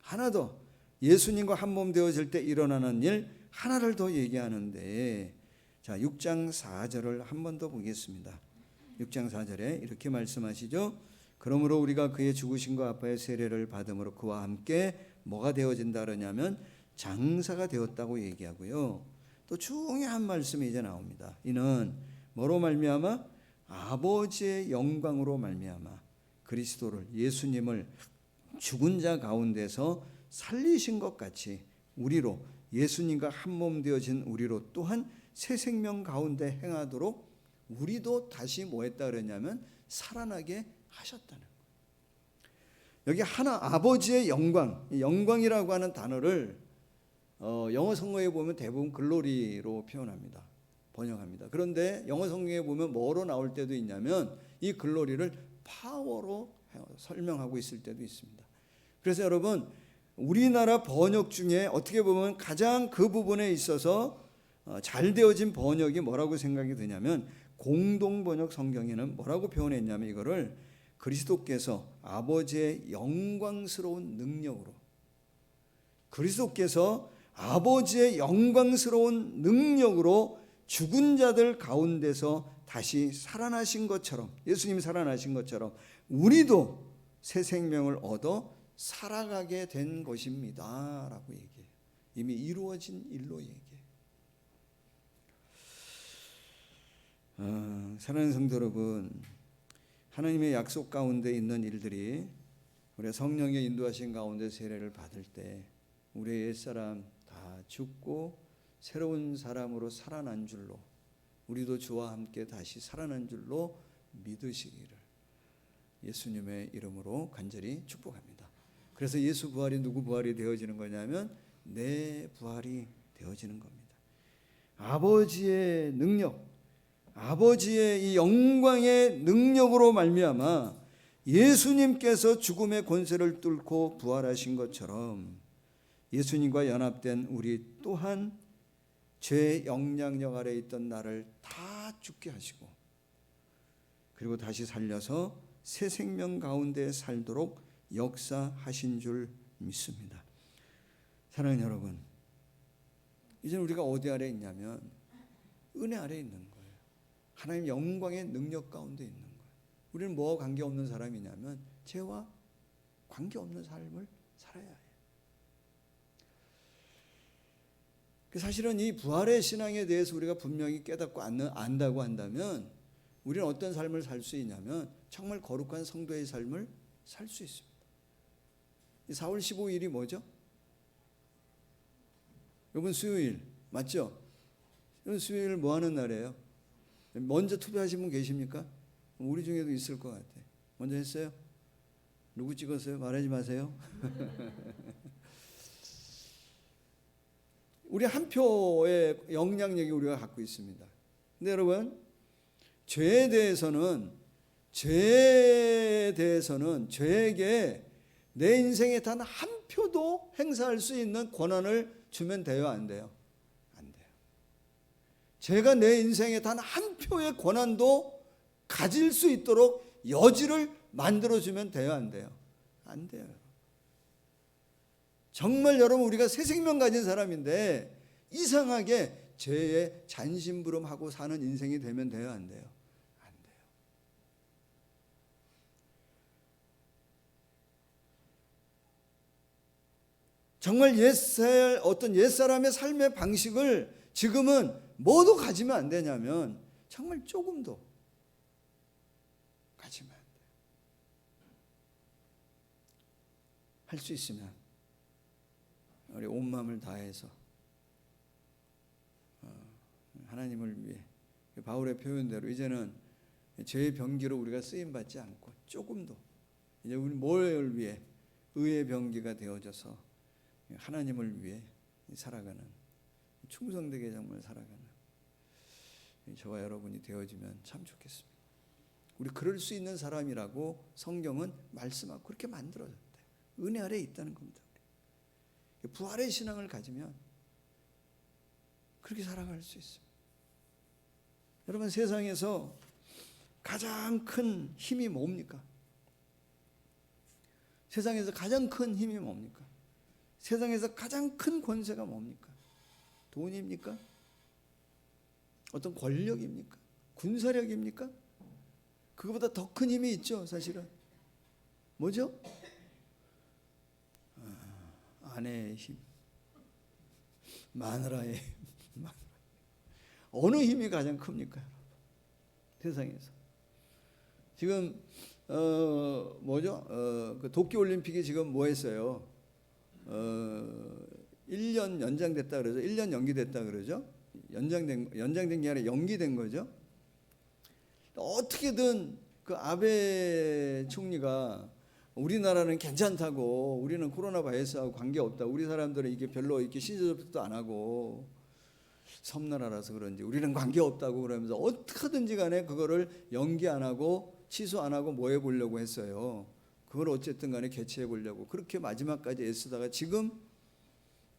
B: 하나 더, 예수님과 한 몸 되어질 때 일어나는 일 하나를 더 얘기하는데, 자 6장 4절을 한 번 더 보겠습니다. 6장 4절에 이렇게 말씀하시죠. 그러므로 우리가 그의 죽으심과 아파의 세례를 받음으로 그와 함께 뭐가 되어진다 그러냐면 장사가 되었다고 얘기하고요. 또 중요한 말씀이 이제 나옵니다. 이는 뭐로 말미암아? 아버지의 영광으로 말미암아 그리스도를, 예수님을 죽은 자 가운데서 살리신 것 같이 우리로, 예수님과 한 몸 되어진 우리로 또한 새 생명 가운데 행하도록 우리도 다시 뭐 했다 그러냐면 살아나게 하셨다는 거예요. 여기 하나, 아버지의 영광, 영광이라고 하는 단어를 영어 성경에 보면 대부분 글로리로 표현합니다. 번역합니다. 그런데 영어 성경에 보면 뭐로 나올 때도 있냐면 이 글로리를 파워로 설명하고 있을 때도 있습니다. 그래서 여러분, 우리나라 번역 중에 어떻게 보면 가장 그 부분에 있어서 잘 되어진 번역이 뭐라고 생각이 드냐면, 공동번역 성경에는 뭐라고 표현했냐면 이거를 그리스도께서 아버지의 영광스러운 능력으로, 그리스도께서 아버지의 영광스러운 능력으로 죽은 자들 가운데서 다시 살아나신 것처럼, 예수님이 살아나신 것처럼 우리도 새 생명을 얻어 살아가게 된 것입니다 라고 얘기해요. 이미 이루어진 일로 얘기해요. 사랑하는 성도 여러분, 하나님의 약속 가운데 있는 일들이 우리가 성령의 인도하신 가운데 세례를 받을 때 우리의 옛사람 다 죽고 새로운 사람으로 살아난 줄로, 우리도 주와 함께 다시 살아난 줄로 믿으시기를 예수님의 이름으로 간절히 축복합니다. 그래서 예수 부활이 누구 부활이 되어지는 거냐면 내 부활이 되어지는 겁니다. 아버지의 능력, 아버지의 이 영광의 능력으로 말미암아 예수님께서 죽음의 권세를 뚫고 부활하신 것처럼 예수님과 연합된 우리 또한 죄의 영향력 아래 있던 나를 다 죽게 하시고 그리고 다시 살려서 새 생명 가운데 살도록 역사하신 줄 믿습니다. 사랑하는 여러분, 이제 우리가 어디 아래 있냐면 은혜 아래 있는 거예요. 하나님 영광의 능력 가운데 있는 거예요. 우리는 뭐와 관계없는 사람이냐면 죄와 관계없는 삶을 살아야 해요. 사실은 이 부활의 신앙에 대해서 우리가 분명히 깨닫고 안다고 한다면 우리는 어떤 삶을 살 수 있냐면 정말 거룩한 성도의 삶을 살 수 있습니다. 4월 15일이 뭐죠? 이번 수요일 맞죠? 이번 수요일 뭐 하는 날이에요? 먼저 투표하신 분 계십니까? 우리 중에도 있을 것 같아. 먼저 했어요? 누구 찍었어요? 말하지 마세요. 우리 한 표의 영향력이 우리가 갖고 있습니다. 근데 여러분, 죄에 대해서는 죄에게 내 인생에 단 한 표도 행사할 수 있는 권한을 주면 돼요, 안 돼요? 안 돼요. 죄가 내 인생에 단 한 표의 권한도 가질 수 있도록 여지를 만들어주면 돼요, 안 돼요? 안 돼요. 정말 여러분, 우리가 새 생명 가진 사람인데 이상하게 죄에 잔심부름하고 사는 인생이 되면 돼요, 안 돼요? 안 돼요. 정말 어떤 옛사람의 삶의 방식을 지금은 뭐도 가지면 안 되냐면 정말 조금도 가지면 안 돼요. 할 수 있으면 우리 온 마음을 다해서 하나님을 위해 바울의 표현대로 이제는 죄의 병기로 우리가 쓰임 받지 않고 조금도 이제 우리 뭘 위해 의의 병기가 되어져서 하나님을 위해 살아가는 충성되게 정말 살아가는 저와 여러분이 되어지면 참 좋겠습니다. 우리 그럴 수 있는 사람이라고 성경은 말씀하고 그렇게 만들어졌대요. 은혜 아래에 있다는 겁니다. 부활의 신앙을 가지면 그렇게 살아갈 수 있습니다. 여러분, 세상에서 가장 큰 힘이 뭡니까? 세상에서 가장 큰 힘이 뭡니까? 세상에서 가장 큰 권세가 뭡니까? 돈입니까? 어떤 권력입니까? 군사력입니까? 그거보다 더 큰 힘이 있죠, 사실은. 뭐죠? 아내의 힘, 마누라의 힘. 어느 힘이 가장 큽니까? 세상에서. 지금 그 도쿄올림픽이 지금 뭐 했어요? 1년 연장됐다 그러죠. 1년 연기됐다 그러죠. 연장된 게 아니라 연기된 거죠. 어떻게든 그 아베 총리가 우리나라는 괜찮다고, 우리는 코로나 바이러스하고 관계없다, 우리 사람들은 이게 별로 이렇게 신체접촉도 안 하고 섬나라라서 그런지 우리는 관계없다고 그러면서 어떻게든지 간에 그거를 연기 안 하고 취소 안 하고 뭐 해보려고 했어요. 그걸 어쨌든 간에 개최해 보려고 그렇게 마지막까지 애쓰다가 지금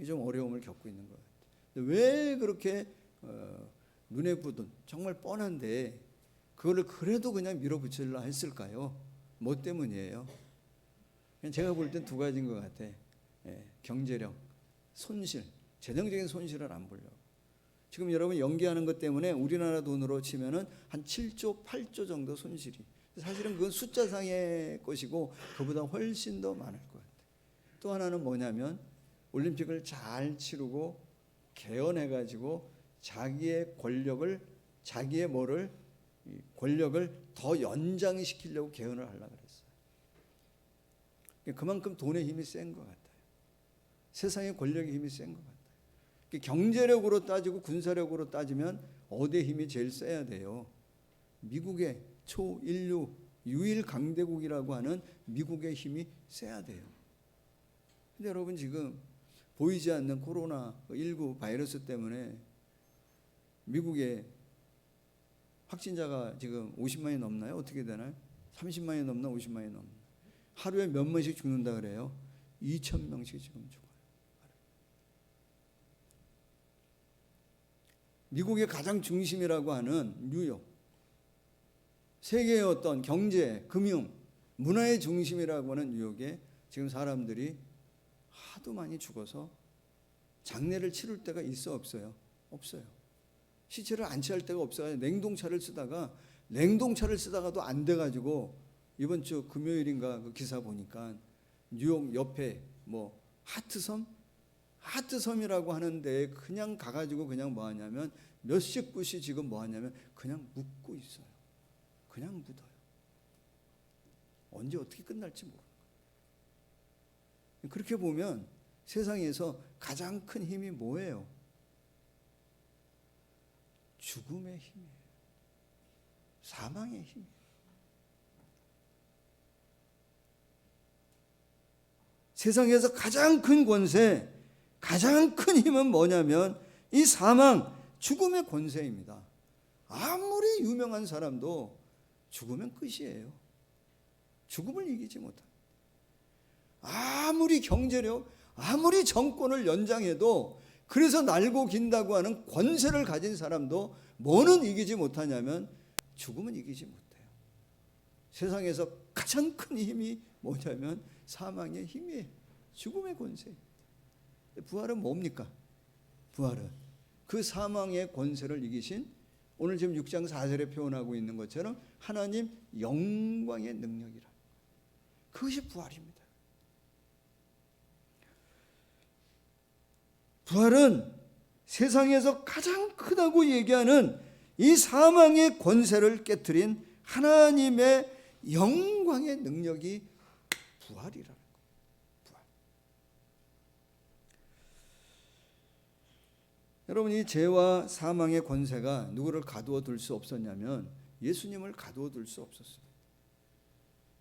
B: 좀 어려움을 겪고 있는 것 같아요. 왜 그렇게 눈에 부든 정말 뻔한데 그거를 그래도 그냥 밀어붙이려 했을까요? 뭐 때문이에요? 제가 볼 땐 두 가지인 것 같아. 경제력, 손실, 재정적인 손실을 안 보려고. 지금 여러분 연기하는 것 때문에 우리나라 돈으로 치면은 한 7조, 8조 정도 손실이. 사실은 그건 숫자상의 것이고 그보다 훨씬 더 많을 것 같아요. 또 하나는 뭐냐면 올림픽을 잘 치르고 개헌해가지고 자기의 권력을 더 연장시키려고 개헌을 하려고 그랬어요. 그만큼 돈의 힘이 센 것 같아요. 세상의 권력의 힘이 센 것 같아요. 경제력으로 따지고 군사력으로 따지면 어디의 힘이 제일 세야 돼요? 미국의 초인류 유일 강대국이라고 하는 미국의 힘이 세야 돼요. 근데 여러분, 지금 보이지 않는 코로나19 바이러스 때문에 미국의 확진자가 지금 50만이 넘나요? 어떻게 되나요? 30만이 넘나 50만이 넘나? 하루에 몇 명씩 죽는다 그래요? 2,000명씩 지금 죽어요. 미국의 가장 중심이라고 하는 뉴욕, 세계의 어떤 경제, 금융, 문화의 중심이라고 하는 뉴욕에 지금 사람들이 하도 많이 죽어서 장례를 치를 데가 있어 없어요? 없어요. 시체를 안치할 데가 없어서 냉동차를 쓰다가도 안 돼가지고 이번 주 금요일인가 그 기사 보니까 뉴욕 옆에 뭐 하트섬이라고 하는데 그냥 가가지고 그냥 뭐 하냐면 몇십 굿이 지금 뭐 하냐면 그냥 묻고 있어요. 그냥 묻어요. 언제 어떻게 끝날지 모르는 거예요. 그렇게 보면 세상에서 가장 큰 힘이 뭐예요? 죽음의 힘이에요. 사망의 힘이에요. 세상에서 가장 큰 권세, 가장 큰 힘은 뭐냐면 이 사망, 죽음의 권세입니다. 아무리 유명한 사람도 죽으면 끝이에요. 죽음을 이기지 못합니다. 아무리 경제력, 아무리 정권을 연장해도 그래서 날고 긴다고 하는 권세를 가진 사람도 뭐는 이기지 못하냐면 죽음은 이기지 못해요. 세상에서 가장 큰 힘이 뭐냐면 사망의 힘이에요. 죽음의 권세. 부활은 뭡니까? 부활은 그 사망의 권세를 이기신 오늘 지금 6장 4절에 표현하고 있는 것처럼 하나님 영광의 능력이라. 그것이 부활입니다. 부활은 세상에서 가장 크다고 얘기하는 이 사망의 권세를 깨트린 하나님의 영광의 능력이 부활이라는 거예요. 부활. 여러분, 이 죄와 사망의 권세가 누구를 가두어 둘 수 없었냐면 예수님을 가두어 둘 수 없었어요.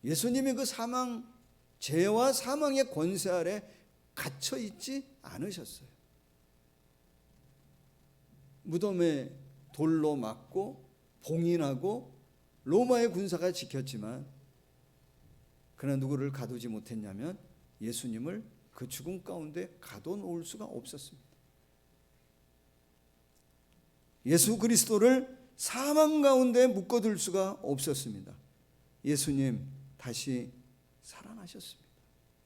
B: 예수님이 그 죄와 사망의 권세 아래 갇혀 있지 않으셨어요. 무덤에 돌로 맞고 봉인하고 로마의 군사가 지켰지만 그러나 누구를 가두지 못했냐면 예수님을 그 죽음 가운데 가둬놓을 수가 없었습니다. 예수 그리스도를 사망 가운데 묶어둘 수가 없었습니다. 예수님 다시 살아나셨습니다.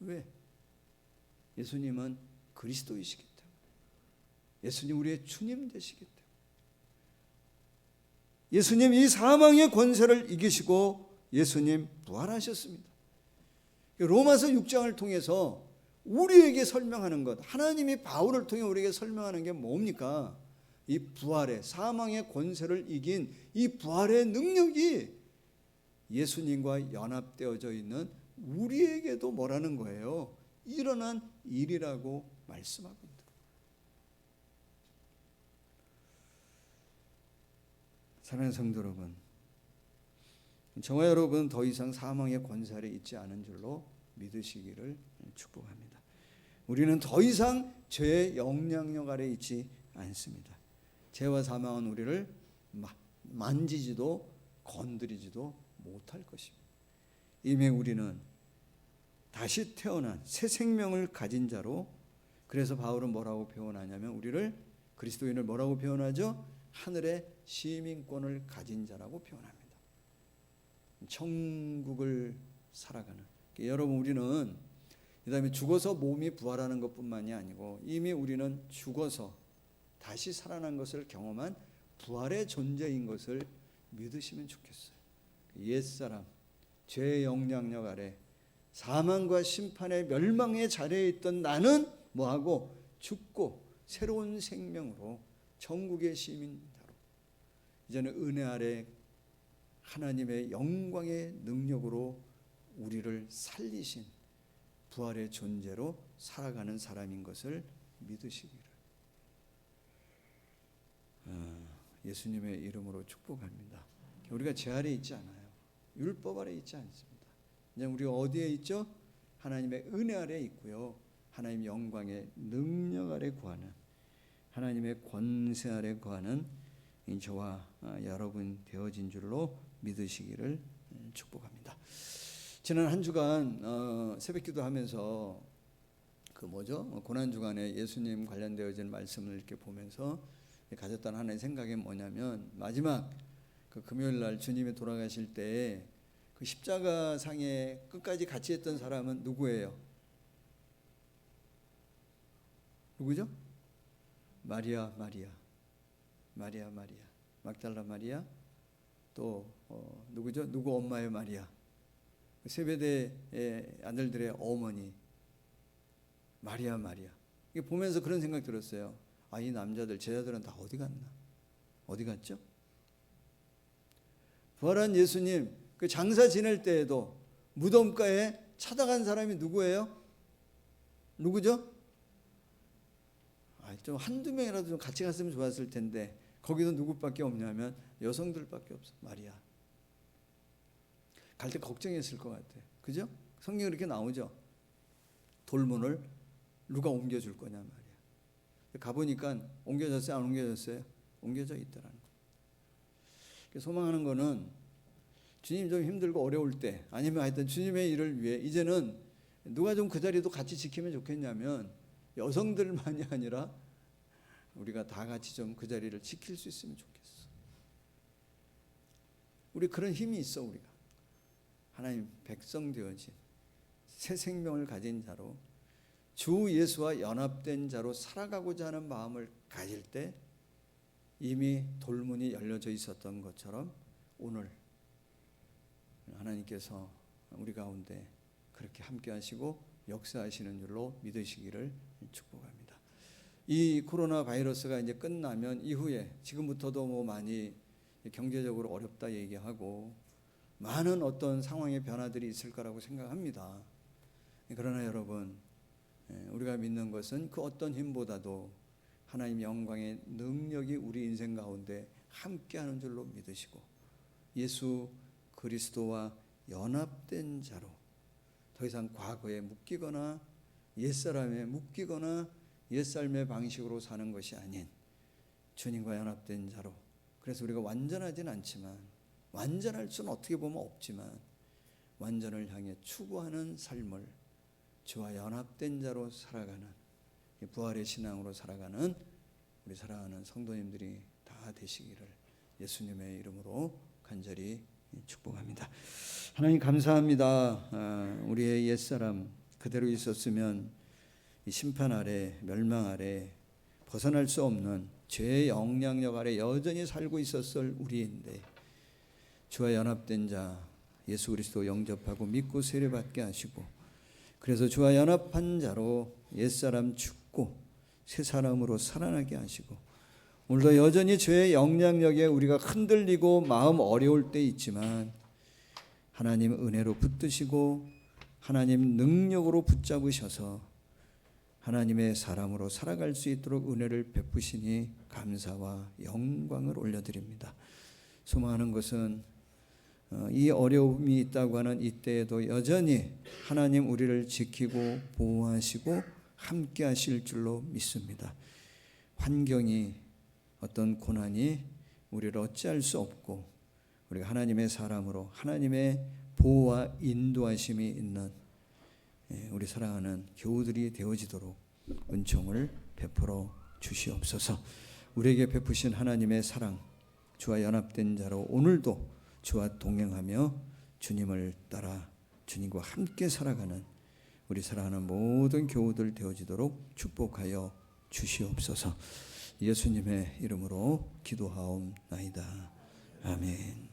B: 왜? 예수님은 그리스도이시기 때문에. 예수님 우리의 주님 되시기 때문에. 예수님 이 사망의 권세를 이기시고 예수님 부활하셨습니다. 로마서 6장을 통해서 우리에게 설명하는 것, 하나님이 바울을 통해 우리에게 설명하는 게 뭡니까? 이 부활의 사망의 권세를 이긴 이 부활의 능력이 예수님과 연합되어져 있는 우리에게도 뭐라는 거예요? 일어난 일이라고 말씀하거든요. 사랑하는 성도 여러분, 저와 여러분 더 이상 사망의 권세 아래 있지 않은 줄로 믿으시기를 축복합니다. 우리는 더 이상 죄의 영향력 아래 있지 않습니다. 죄와 사망은 우리를 만지지도 건드리지도 못할 것입니다. 이미 우리는 다시 태어난 새 생명을 가진 자로, 그래서 바울은 뭐라고 표현하냐면 우리를, 그리스도인을 뭐라고 표현하죠? 하늘의 시민권을 가진 자라고 표현합니다. 천국을 살아가는. 여러분, 우리는 그다음에 죽어서 몸이 부활하는 것뿐만이 아니고 이미 우리는 죽어서 다시 살아난 것을 경험한 부활의 존재인 것을 믿으시면 좋겠어요. 옛사람, 죄의 영향력 아래 사망과 심판의 멸망의 자리에 있던 나는 뭐하고 죽고 새로운 생명으로 천국의 시민자로 이제는 은혜 아래 하나님의 영광의 능력으로 우리를 살리신 부활의 존재로 살아가는 사람인 것을 믿으시기를 예수님의 이름으로 축복합니다. 우리가 죄 아래 있지 않아요. 율법 아래 있지 않습니다. 이제 우리가 어디에 있죠? 하나님의 은혜 아래 있고요. 하나님의 영광의 능력 아래 거하는, 하나님의 권세 아래 거하는 저와 여러분 되어진 줄로 믿으시기를 축복합니다. 지난 한 주간 새벽기도 하면서 고난 주간에 예수님 관련되어진 말씀을 이렇게 보면서 가졌다는 하나의 생각이 뭐냐면, 마지막 그 금요일 날 주님이 돌아가실 때 그 십자가 상에 끝까지 같이 했던 사람은 누구예요? 누구죠? 마리아, 막달라 마리아, 또 누구죠? 누구 엄마의 마리아, 세베대의 아들들의 어머니 마리아. 이게 보면서 그런 생각 들었어요. 아, 이 남자들, 제자들은 다 어디 갔나? 어디 갔죠? 부활한 예수님 그 장사 지낼 때에도 무덤가에 찾아간 사람이 누구예요? 누구죠? 좀 한두 명이라도 좀 같이 갔으면 좋았을 텐데 거기서 누구밖에 없냐면 여성들밖에 없어. 마리아. 갈 때 걱정했을 것 같아. 그죠? 성경에 이렇게 나오죠. 돌문을 누가 옮겨줄 거냐 말이야. 가보니까 옮겨졌어요? 안 옮겨졌어요? 옮겨져 있더라는 거. 소망하는 거는 주님 좀 힘들고 어려울 때, 아니면 하여튼 주님의 일을 위해 이제는 누가 좀 그 자리도 같이 지키면 좋겠냐면 여성들만이 아니라 우리가 다 같이 좀 그 자리를 지킬 수 있으면 좋겠어. 우리 그런 힘이 있어. 우리가 하나님 백성 되어진 새 생명을 가진 자로, 주 예수와 연합된 자로 살아가고자 하는 마음을 가질 때 이미 돌문이 열려져 있었던 것처럼 오늘 하나님께서 우리 가운데 그렇게 함께 하시고 역사하시는 줄로 믿으시기를 축복합니다. 이 코로나 바이러스가 이제 끝나면 이후에, 지금부터도 뭐 많이 경제적으로 어렵다 얘기하고 많은 어떤 상황의 변화들이 있을 거라고 생각합니다. 그러나 여러분, 우리가 믿는 것은 그 어떤 힘보다도 하나님 영광의 능력이 우리 인생 가운데 함께하는 줄로 믿으시고, 예수 그리스도와 연합된 자로 더 이상 과거에 묶이거나 옛사람에 묶이거나 옛삶의 방식으로 사는 것이 아닌 주님과 연합된 자로, 그래서 우리가 완전하진 않지만, 완전할 수는 어떻게 보면 없지만 완전을 향해 추구하는 삶을 주와 연합된 자로 살아가는, 부활의 신앙으로 살아가는 우리 사랑하는 성도님들이 다 되시기를 예수님의 이름으로 간절히 축복합니다. 하나님 감사합니다. 우리의 옛사람 그대로 있었으면 이 심판 아래, 멸망 아래, 벗어날 수 없는 죄의 영향력 아래 여전히 살고 있었을 우리인데, 주와 연합된 자 예수 그리스도 영접하고 믿고 세례받게 하시고, 그래서 주와 연합한 자로 옛사람 죽고 새 사람으로 살아나게 하시고, 오늘도 여전히 죄의 영향력에 우리가 흔들리고 마음 어려울 때 있지만 하나님 은혜로 붙드시고 하나님 능력으로 붙잡으셔서 하나님의 사람으로 살아갈 수 있도록 은혜를 베푸시니 감사와 영광을 올려드립니다. 소망하는 것은 이 어려움이 있다고 하는 이때에도 여전히 하나님 우리를 지키고 보호하시고 함께 하실 줄로 믿습니다. 환경이, 어떤 고난이 우리를 어찌할 수 없고, 우리가 하나님의 사람으로 하나님의 보호와 인도하심이 있는 우리 사랑하는 교우들이 되어지도록 은총을 베풀어 주시옵소서. 우리에게 베푸신 하나님의 사랑, 주와 연합된 자로 오늘도 주와 동행하며 주님을 따라 주님과 함께 살아가는 우리 사랑하는 모든 교우들 되어지도록 축복하여 주시옵소서. 예수님의 이름으로 기도하옵나이다. 아멘.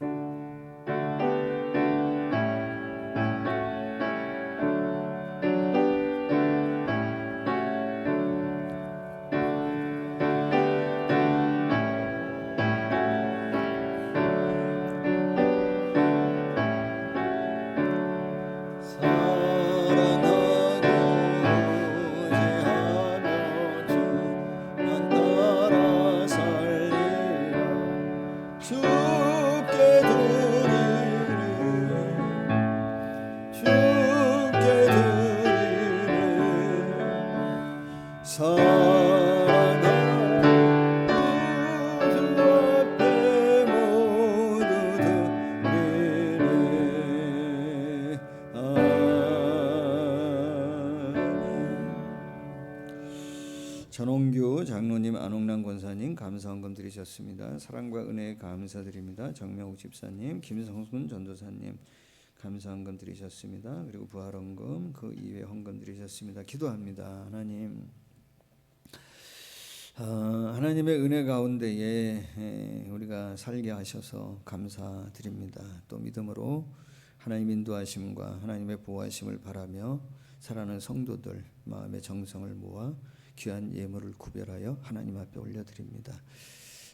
D: 주께도
B: 전홍규 장로님, 안홍란 권사님 감사헌금 드리셨습니다. 사랑과 은혜에 감사드립니다. 정명욱 집사님, 김성순 전도사님 감사헌금 드리셨습니다. 그리고 부활헌금 그 이외 헌금 드리셨습니다. 기도합니다. 하나님의 은혜 가운데에 우리가 살게 하셔서 감사드립니다. 또 믿음으로 하나님 인도하심과 하나님의 보호하심을 바라며 살아가는 성도들 마음의 정성을 모아 귀한 예물을 구별하여 하나님 앞에 올려드립니다.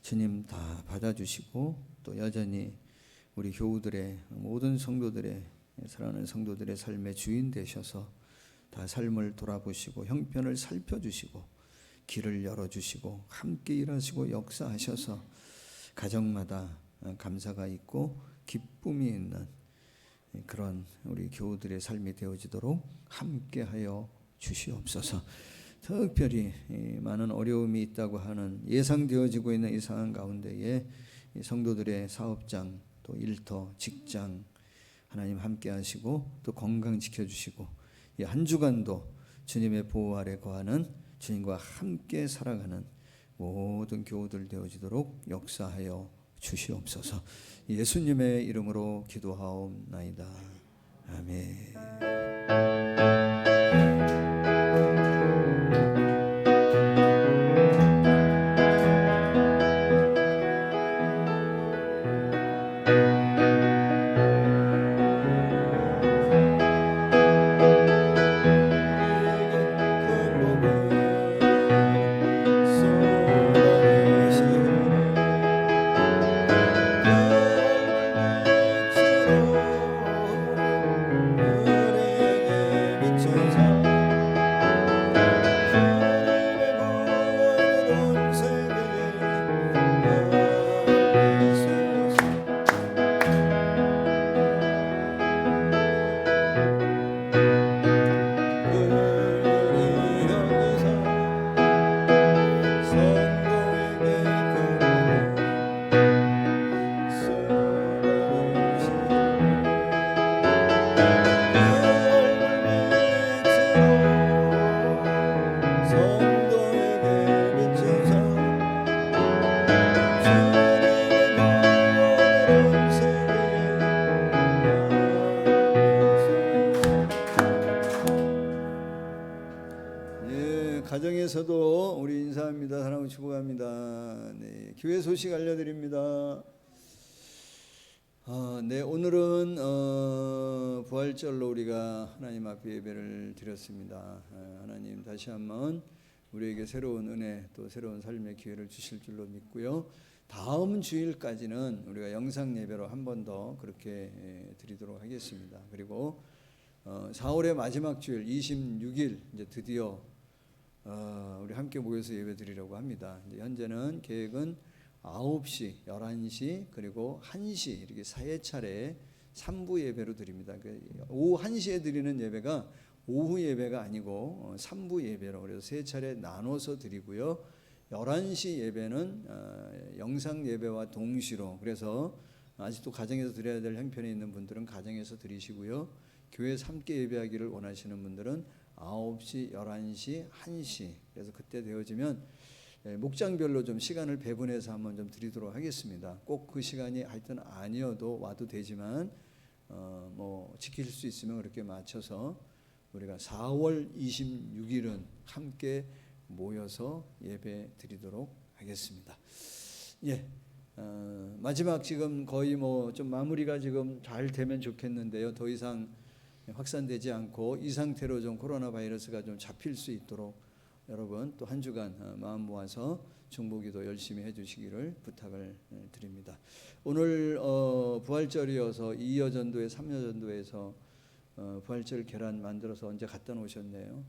B: 주님 다 받아주시고 또 여전히 우리 교우들의 모든 성도들의 사랑하는 성도들의 삶의 주인 되셔서 다 삶을 돌아보시고 형편을 살펴주시고 길을 열어주시고 함께 일하시고 역사하셔서 가정마다 감사가 있고 기쁨이 있는 그런 우리 교우들의 삶이 되어지도록 함께하여 주시옵소서. 특별히 많은 어려움이 있다고 하는 예상되어지고 있는 이 상황 가운데에 성도들의 사업장 또 일터 직장 하나님 함께 하시고 또 건강 지켜주시고 이 한 주간도 주님의 보호 아래 거하는 주님과 함께 살아가는 모든 교우들 되어지도록 역사하여 주시옵소서. 예수님의 이름으로 기도하옵나이다. 아멘. 가정에서도 우리 인사합니다. 사랑하고 축복합니다. 네, 교회 소식 알려드립니다. 네, 오늘은 부활절로 우리가 하나님 앞에 예배를 드렸습니다. 하나님 다시 한번 우리에게 새로운 은혜 또 새로운 삶의 기회를 주실 줄로 믿고요. 다음 주일까지는 우리가 영상 예배로 한 번 더 그렇게 드리도록 하겠습니다. 그리고 4월의 마지막 주일 26일 이제 드디어 우리 함께 모여서 예배 드리려고 합니다. 이제 현재는 계획은 9시, 11시 그리고 1시 이렇게 4차례 3부 예배로 드립니다. 오후 1시에 드리는 예배가 오후 예배가 아니고 3부 예배로 그래서 3차례 나눠서 드리고요. 11시 예배는 영상 예배와 동시로 그래서 아직도 가정에서 드려야 될 형편에 있는 분들은 가정에서 드리시고요. 교회에서 함께 예배하기를 원하시는 분들은 9시, 11시, 1시 그래서 그때 되어지면 목장별로 좀 시간을 배분해서 한번 좀 드리도록 하겠습니다. 꼭 그 시간이 하여튼 아니어도 와도 되지만 뭐 지킬 수 있으면 그렇게 맞춰서 우리가 4월 26일은 함께 모여서 예배 드리도록 하겠습니다. 예, 마지막 지금 거의 뭐 좀 마무리가 지금 잘 되면 좋겠는데요. 더 이상 확산되지 않고 이 상태로 좀 코로나 바이러스가 좀 잡힐 수 있도록 여러분 또 한 주간 마음 모아서 중보기도 열심히 해주시기를 부탁을 드립니다. 오늘 부활절이어서 2여전도회 3여전도에서 부활절 계란 만들어서 언제 갖다 놓으셨네요.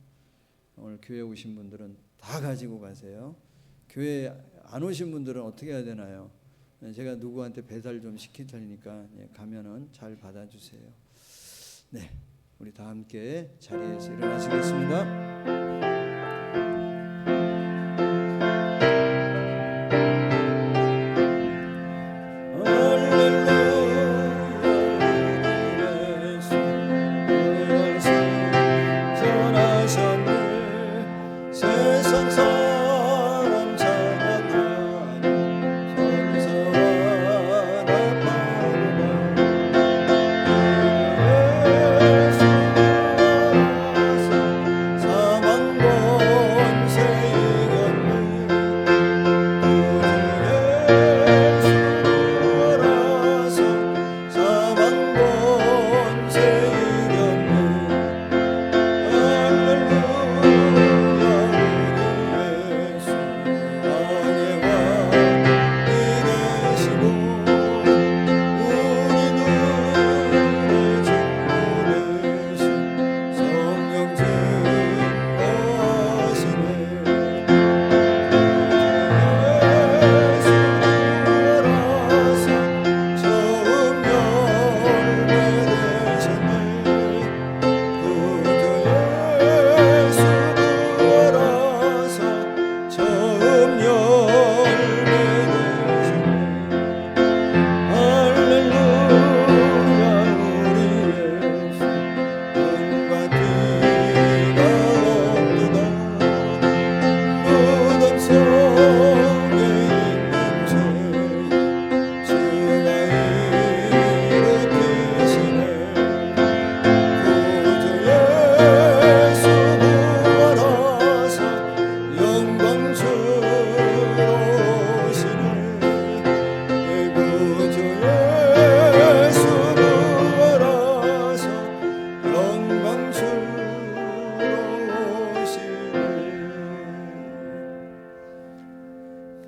B: 오늘 교회 오신 분들은 다 가지고 가세요. 교회 안 오신 분들은 어떻게 해야 되나요? 제가 누구한테 배달 좀 시킬 테니까 가면은 잘 받아주세요. 네, 우리 다 함께 자리에서 일어나시겠습니다. 세상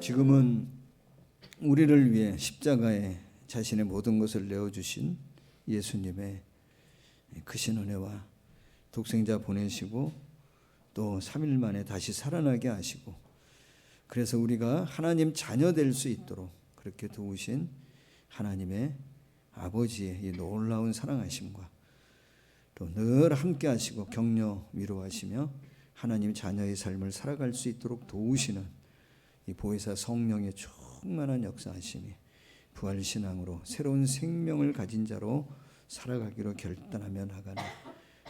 B: 지금은 우리를 위해 십자가에 자신의 모든 것을 내어주신 예수님의 크신 은혜와 독생자 보내시고 또 3일 만에 다시 살아나게 하시고, 그래서 우리가 하나님 자녀 될 수 있도록 그렇게 도우신 하나님의 아버지의 이 놀라운 사랑하심과 또 늘 함께 하시고 격려 위로하시며 하나님 자녀의 삶을 살아갈 수 있도록 도우시는 이 보혜사 성령의 충만한 역사하심이 부활신앙으로 새로운 생명을 가진 자로 살아가기로 결단하며 나가는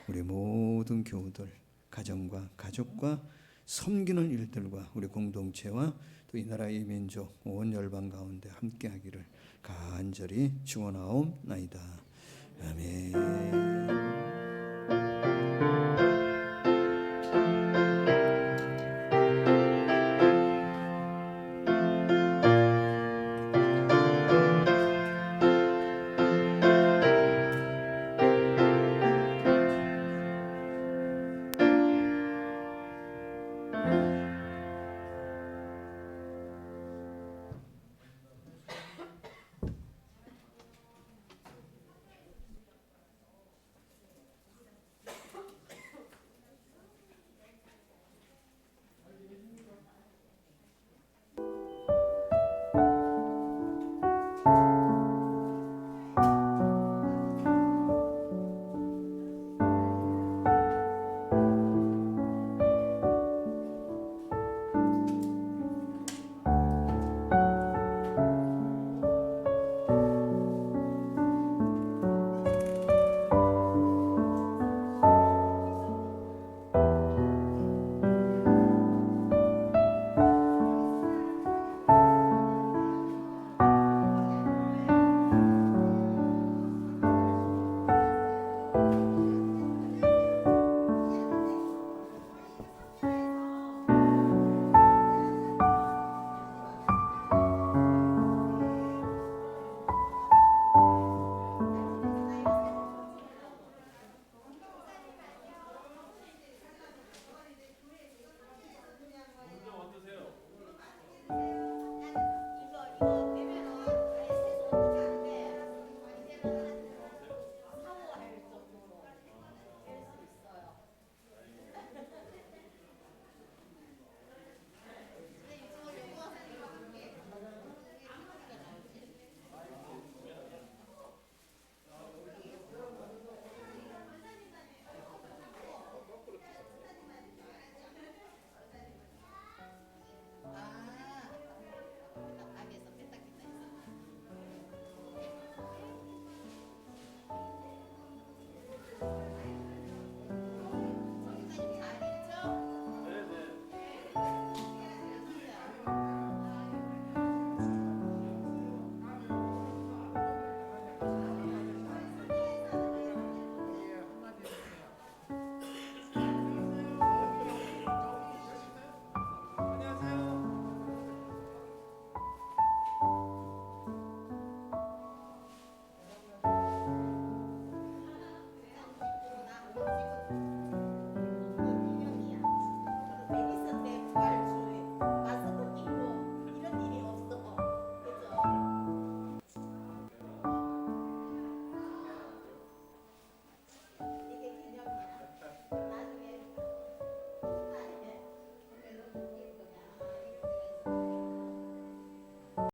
B: 우리 모든 교우들, 가정과 가족과 섬기는 일들과 우리 공동체와 또 이 나라의 민족 온 열방 가운데 함께하기를 간절히 축원하옵나이다. 아멘.